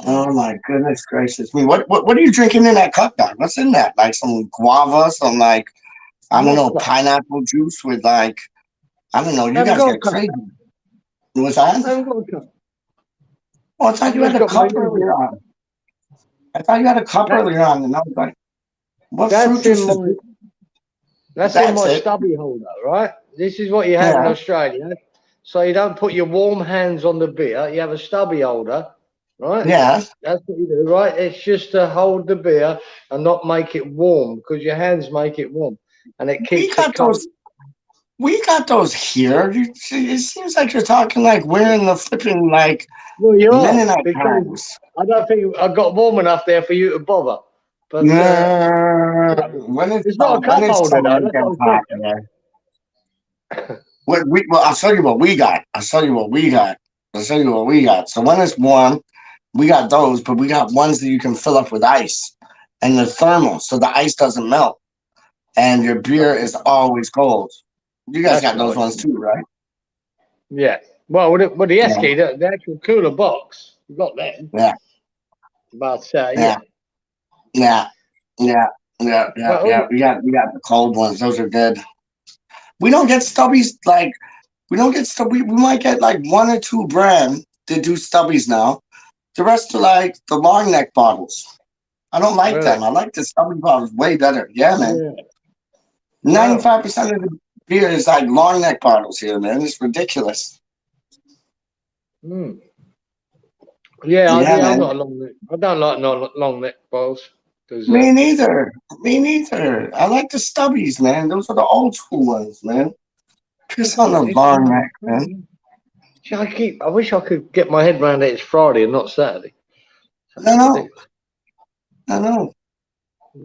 Oh my goodness gracious me! What are you drinking in that cup, dog? What's in that? Like some guava, some like I don't know, pineapple juice with like I don't know. You guys get crazy. What's that? Oh, I thought you had a cup earlier on. I thought you had a cup earlier on, and I was like, "What fruit juice is this?" That's in my stubby holder, right? This is what you have in Australia. So you don't put your warm hands on the beer. You have a stubby holder, right? Yeah. That's what you do, right? It's just to hold the beer and not make it warm because your hands make it warm, and it keeps it cold. We got those here. It seems like you're talking like we're in the flipping like Mennonite times. I don't think I got warm enough there for you to bother. But it's not a cup holder, though. Well, I'll show you what we got. So when it's warm, we got those, but we got ones that you can fill up with ice, and they're thermal, so the ice doesn't melt, and your beer is always cold. You guys got those ones too, right? Yeah. Well, with the Esky, the actual cooler box, you got that. Yeah. But Yeah. We got the cold ones. Those are good. We don't get stubbies like we might get like one or two brand that do stubbies now. The rest are like the long neck bottles. I don't like them. I like the stubby bottles way better. Yeah, man. 95% of the beer is like long neck bottles here, man. It's ridiculous. Yeah, I'm not a long neck. I don't like long neck bottles. Me neither. I like the stubbies, man. Those are the old school ones, man. Piss on the long neck, man. I wish I could get my head around it. It's Friday and not Saturday. I know.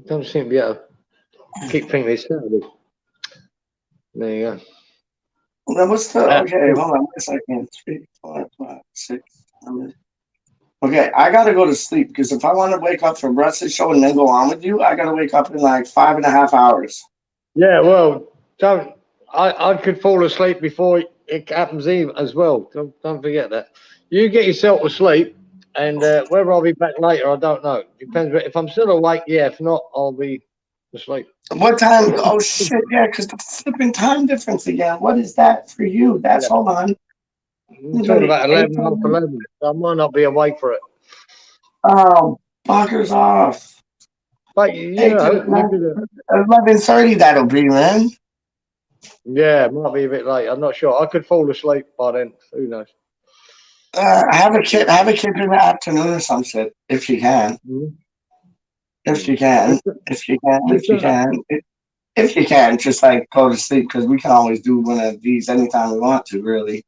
Don't seem to be able to keep thinking it's Saturday. There you go. Now what's the okay? Hold on a second. 3, 4, 5, 6. Okay, I gotta go to sleep because if I want to wake up for the rest of the show and then go on with you, I gotta wake up in like 5.5 hours. Yeah, well, I could fall asleep before it happens as well. Don't forget that. You get yourself to sleep, and whether I'll be back later, I don't know. Depends. If I'm still awake, yeah. If not, I'll be asleep. What time? Oh shit! Yeah, because the flipping time difference again. What is that for you? That's hold on. I'm talking about 11, half 11. I might not be awake for it. Oh, buggers off. But you know, 11:30 that'll be, man. Yeah, it might be a bit late. I'm not sure. I could fall asleep by then. Who knows? Have a kid in the afternoon or some shit if you can. If you can, just like go to sleep because we can always do one of these anytime we want to. Really,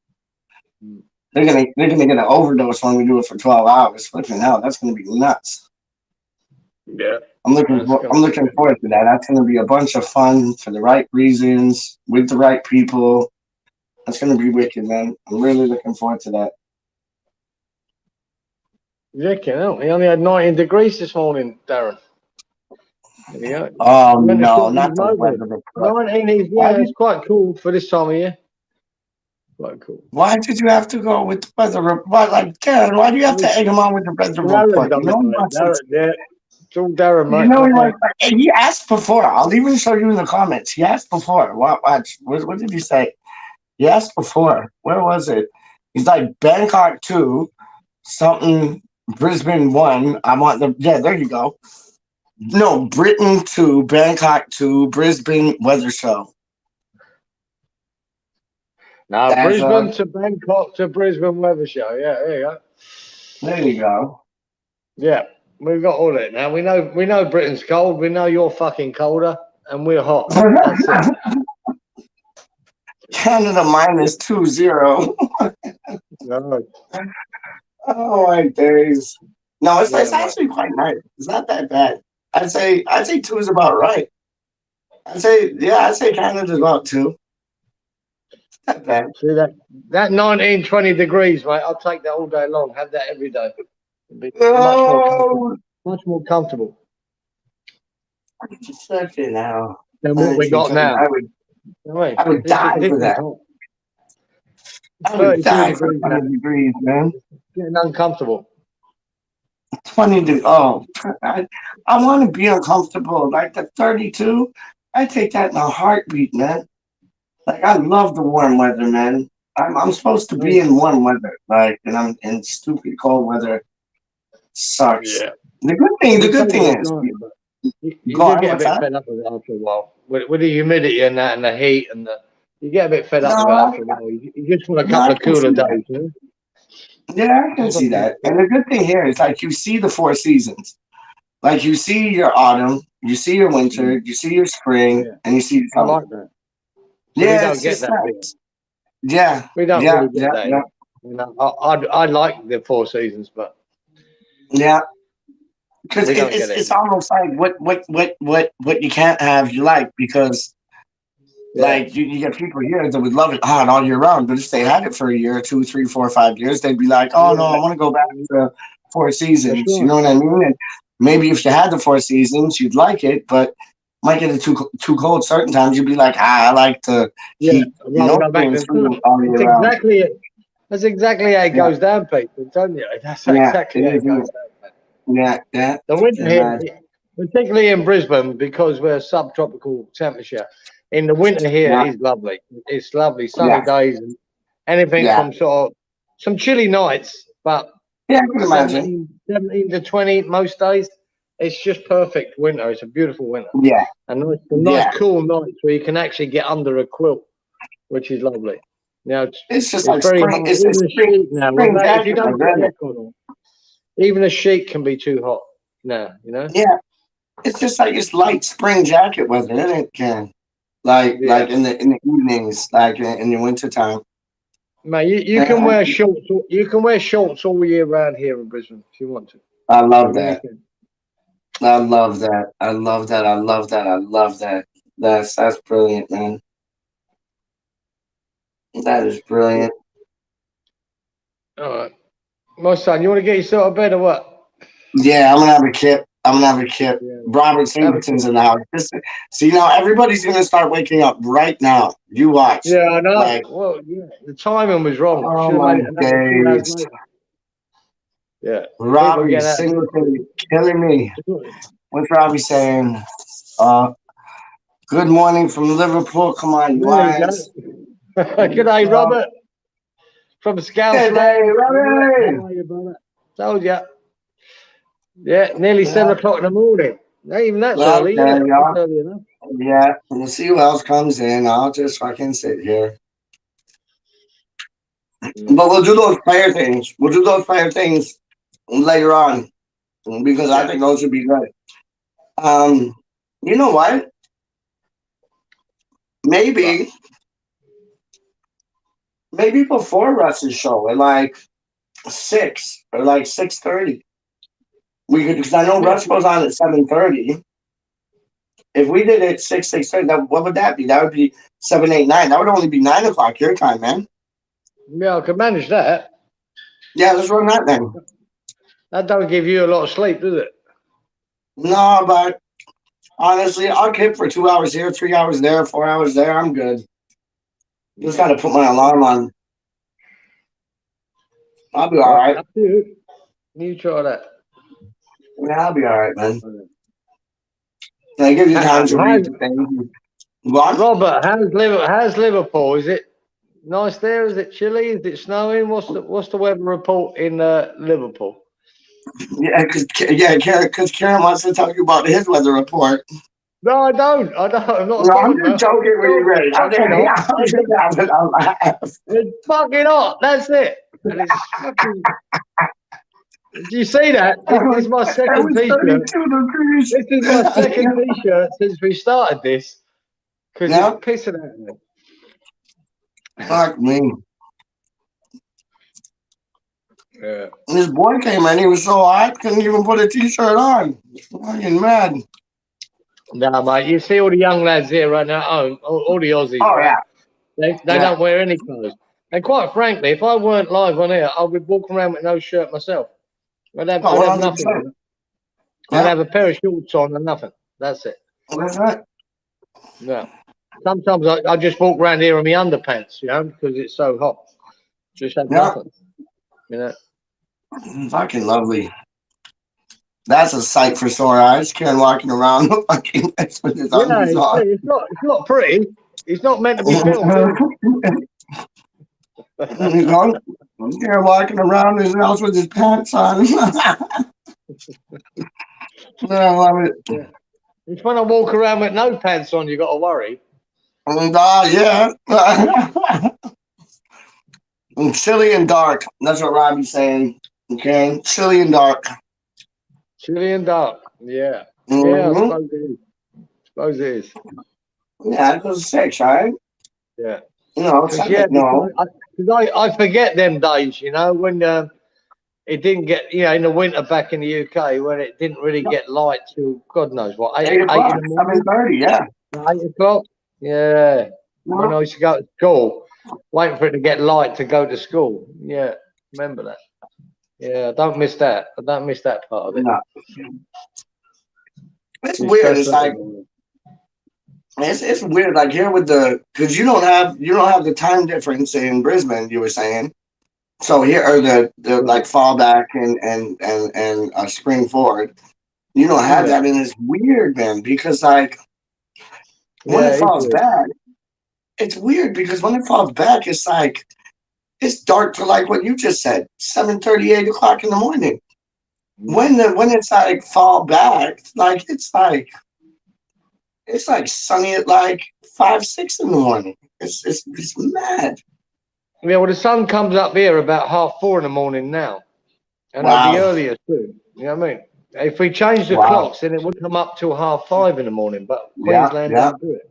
they're gonna get an overdose when we do it for 12 hours. Flipping hell, that's gonna be nuts. Yeah, I'm looking forward to that. That's gonna be a bunch of fun for the right reasons with the right people. That's gonna be wicked, man. I'm really looking forward to that. Yeah, we only had 19 degrees this morning, Darren. There we go. Oh no, not the weather report. 19 is it's quite cool for this time of year. Quite cool. Why did you have to go with the weather report? Like, Darren, why do you have to egg him on with the weather report? It's all Darren, mate. You know, he asked before. I'll even show you in the comments. He asked before. Watch. What did he say? He asked before. Where was it? He's like Bangkok 2, something. Brisbane 1. I want the there you go. No, Britain 2, Bangkok 2, Brisbane weather show. Now Brisbane to Bangkok to Brisbane weather show. Yeah, there you go. There you go. Yeah, we've got all that now. We know Britain's cold. We know you're fucking colder, and we're hot. That's it. Canada minus 2-0. No. Oh my days. No, it's actually quite nice. It's not that bad. I'd say 2 is about right. I'd say Canada's about 2. Not bad. See that 19, 20 degrees, mate. I'll take that all day long. Have that every day. It'd be much more comfortable. Such it now. Than what we got now. I would die for that. I would die for 20 degrees, man. Getting uncomfortable. 20 degrees. Oh, I want to be uncomfortable. Like the 32, I take that in a heartbeat, man. Like I love the warm weather, man. I'm supposed to be in warm weather, like, and I'm in stupid cold weather. Sucks. Yeah. The good thing is, you do get a bit fed up with it after a while. With the humidity and that, and the heat, and you get a bit fed up with it after a while. You just want a couple of cooler days, you know? Yeah, I can see that. And the good thing here is, like, you see the 4 seasons. Like, you see your autumn, you see your winter, you see your spring, and you see summer. I like that. Yeah, we don't get that. Nice. Yeah, we don't really get that. Yeah. You know, I like the 4 seasons, but because it's almost like what you can't have you like, because like you get people here that would love it hot all year round, but if they had it for a year, 2, 3, 4, 5 years, they'd be like, oh no, I want to go back to 4 seasons. Right. You know what I mean? And maybe if you had the 4 seasons, you'd like it, but might get it too cold certain times. You'd be like, I like to heat. Exactly it. That's exactly how it goes down, people, don't you? That's exactly how it goes down. Yeah. The winter here, particularly in Brisbane, because we're subtropical temperature, in the winter here is lovely. It's lovely, sunny days, and anything from sort of some chilly nights, but I can imagine 17 to 20 most days. It's just perfect winter. It's a beautiful winter. Yeah. And nice cool nights where you can actually get under a quilt, which is lovely. Now it's just like very spring. It's a spring now. If you don't put aircon on, even a sheet can be too hot now, you know? Yeah. It's just like it's light spring jacket weather, isn't it, Ken? Like in the evenings, like in the winter time. Man, you can wear shorts. You can wear shorts all year round here in Brisbane if you want to. I love that. I love that. I love that. I love that. I love that. That's brilliant, man. That is brilliant. All right, my son, you want to get yourself to bed or what? Yeah, I'm gonna have a kip. Yeah. Robert Singleton's in the house. See, now everybody's gonna start waking up right now. You watch. Yeah, I know. Like, well, the timing was wrong. Oh my days. Yeah. Robbie Singleton killing me. What's Robbie saying? Good morning from Liverpool. Come on, you guys. Good day, Robert. From Scout. Good day, Robert. Told ya. Yeah, nearly 7 o'clock in the morning. Not even that early. Early enough. Yeah, we'll see who else comes in. I'll just fucking sit here. But we'll do those fire things. We'll do those fire things later on, because I think those would be good. You know what? Maybe before Russ's show at like 6 or like 6:30. We could, because I know Russ goes on at 7:30. If we did it 6:30, what would that be? That would be 7, 8, 9. That would only be 9 o'clock your time, man. Yeah, I could manage that. Yeah, let's run that then. That don't give you a lot of sleep, does it? No, but honestly, I'll keep for 2 hours here, 3 hours there, 4 hours there. I'm good. Just got to put my alarm on. I'll be all right. You try that. Yeah, I'll be all right, man. I give you time to read the thing. What? Robert, how's Liverpool? Is it nice there? Is it chilly? Is it snowing? What's the weather report in Liverpool? Yeah, because Karen wants to talk about his weather report. No, I don't. I'm not. No, I'm just joking when you're ready. It's fucking hot. That's it. And it's fucking... Do you see that? This is my second t-shirt. This is my second t-shirt since we started this. Because it's pissing at me. Fuck me. Yeah. This boy came in, he was so hot, couldn't even put a t-shirt on. Fucking mad. Nah, mate, you see all the young lads here right now, all the Aussies, Oh, right? yeah. They don't wear any clothes. And quite frankly, if I weren't live on here, I would walk around with no shirt myself. I'd have nothing. I'd have a pair of shorts on and nothing. That's it. That's right. Yeah. Sometimes I just walk around here in my underpants, you know, because it's so hot. Just have nothing. You know. Fucking lovely. That's a sight for sore eyes. Karen walking around the fucking mess with his undies on. It's not pretty. It's not meant to be filmed. You know, Karen walking around his house with his pants on. I love it. Yeah. It's when I walk around with no pants on, you got to worry. Yeah. Chilly and dark. That's what Robbie's saying. Okay, chilly and dark. Chilly and dark. Yeah. Mm-hmm. Yeah, I suppose it is. Yeah, it was 6, right? Yeah. You know, because I forget them days, you know, when it didn't get, you know, in the winter back in the UK when it didn't really get light till God knows what, 8 in the morning. 7:30, yeah. 8 o'clock. Yeah. When I used to go to school, waiting for it to get light to go to school. Yeah, remember that. Yeah, I don't miss that. I don't miss that part of it. No. It's weird. It's like it's weird. Like here with because you don't have the time difference in Brisbane. You were saying. So here are the like fall back and spring forward. You don't have that, and it's weird, man. Because like when it falls back, it's weird because when it falls back, it's like it's dark to like what you just said, 7:30, 8 o'clock in the morning. When it's like fall back, like it's like sunny at like 5, 6 in the morning. It's mad. Yeah, well, the sun comes up here about 4:30 in the morning now, and it'll be earlier too. You know what I mean? If we change the clocks, then it would come up till 5:30 in the morning. But Queensland don't do it.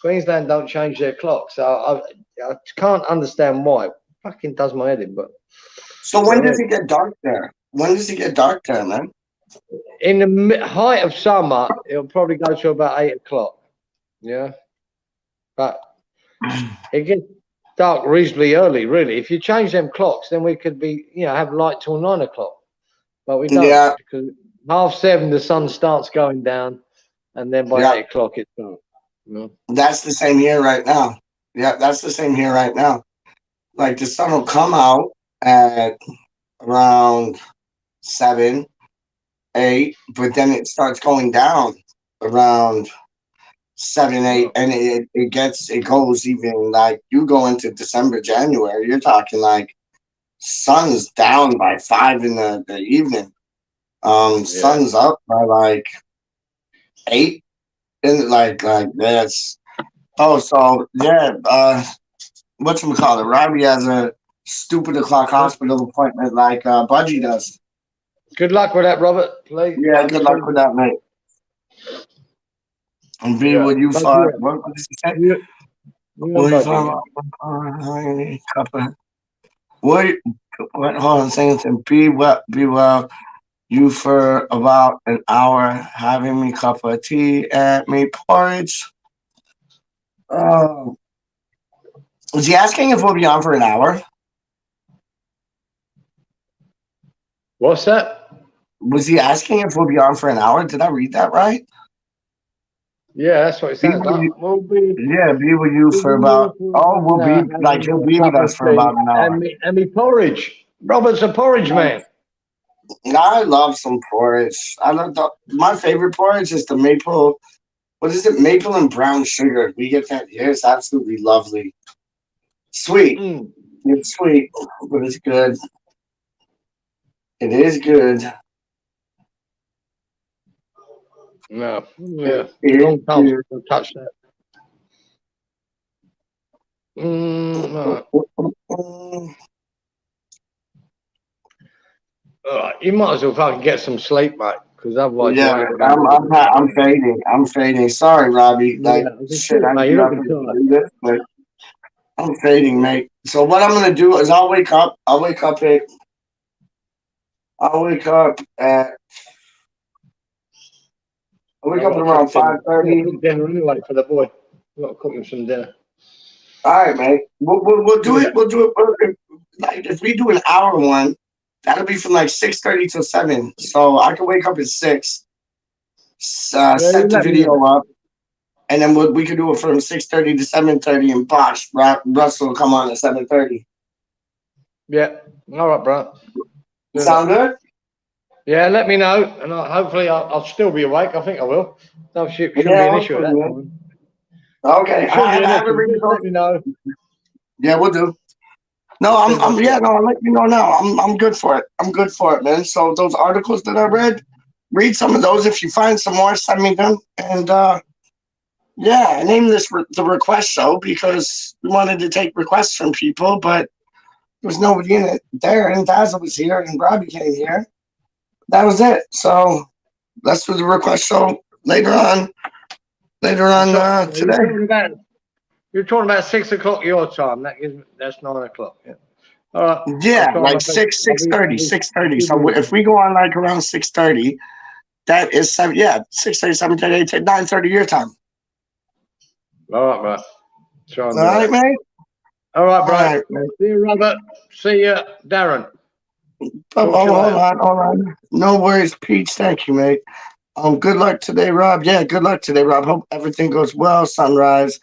Queensland don't change their clocks. So I can't understand why. It fucking does my head in. But so when does it get dark there? When does it get dark there, man? In the height of summer, it'll probably go to about 8 o'clock. Yeah, but it gets dark reasonably early, really. If you change them clocks, then we could be, have light till 9 o'clock. But we don't, because 7:30 the sun starts going down, and then by 8 o'clock it's dark. That's the same here right now. Yeah, that's the same here right now. Like the sun will come out at around 7, 8, but then it starts going down around 7, 8, and it goes even like you go into December, January, you're talking like sun's down by 5 in the evening. Sun's up by like 8, and like that's whatchamacallit, Robbie has a stupid o'clock hospital appointment like Budgie does. Good luck with that, Robert. Yeah, good luck with that, mate. And B, would you find what did you say? Hold on, saying to be well. You for about an hour having me cup of tea and me porridge. Was he asking if we'll be on for an hour? What's that? Was he asking if we'll be on for an hour? Did I read that right? Yeah, that's what it says. We'll be with you for about. We'll be like he'll be with us for about an hour. And me porridge. Robert's a porridge man. I love some porridge. My favorite porridge is the maple. What is it? Maple and brown sugar. We get that here. It's absolutely lovely. Sweet. It's sweet, but it's good. It is good. No. Yeah. Long time since I touched that. No. You might as well fucking get some sleep, mate, because otherwise. Yeah, I'm fading. I'm fading. Sorry, Robbie. Like shit, I do have to do this, but I'm fading, mate. So what I'm gonna do is I'll wake up at 5:30. Dinner anyway for the boy. I've got to cook him some dinner. All right, mate. We'll do it. We'll do it. Like if we do an hour one, that'll be from like 6:30 to 7. So I can wake up at 6, set the video up, and then we could do it from 6:30 to 7:30. And Bosh, Russell will come on at 7:30. Yeah. All right, bro. Sound good? Yeah, let me know, and hopefully I'll still be awake. I think I will. No, shouldn't be an issue at that time. Okay. Let me know. Yeah, we'll do. No, I'll let you know now. I'm good for it. I'm good for it, man. So those articles that I read some of those. If you find some more, send me them. And I named this the request show because we wanted to take requests from people, but there was nobody in it there. And Dazzle was here, and Robbie came here. That was it. So let's do the request show later on today. You're talking about 6 o'clock your time. That's 9 o'clock. Yeah. All right. Yeah, like 6:30. So if we go on like around 6:30, that is 7. Yeah, 6:30, 7:30, 8:30, 9:30 your time. All right, bro. All right, mate. All right, bro. See you, Robert. See you, Darren. Hold on. No worries, Peach. Thank you, mate. Good luck today, Rob. Yeah, good luck today, Rob. Hope everything goes well. Sunrise,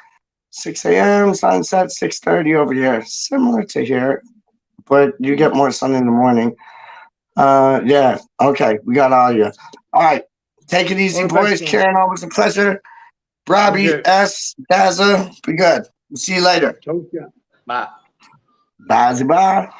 6 a.m. Sunset, 6:30 over here. Similar to here, but you get more sun in the morning. Yeah. Okay, we got all you. All right. Take it easy, boys. Karen, always a pleasure. Robbie, S, Daza, be good. We'll see you later. Bye. Bye.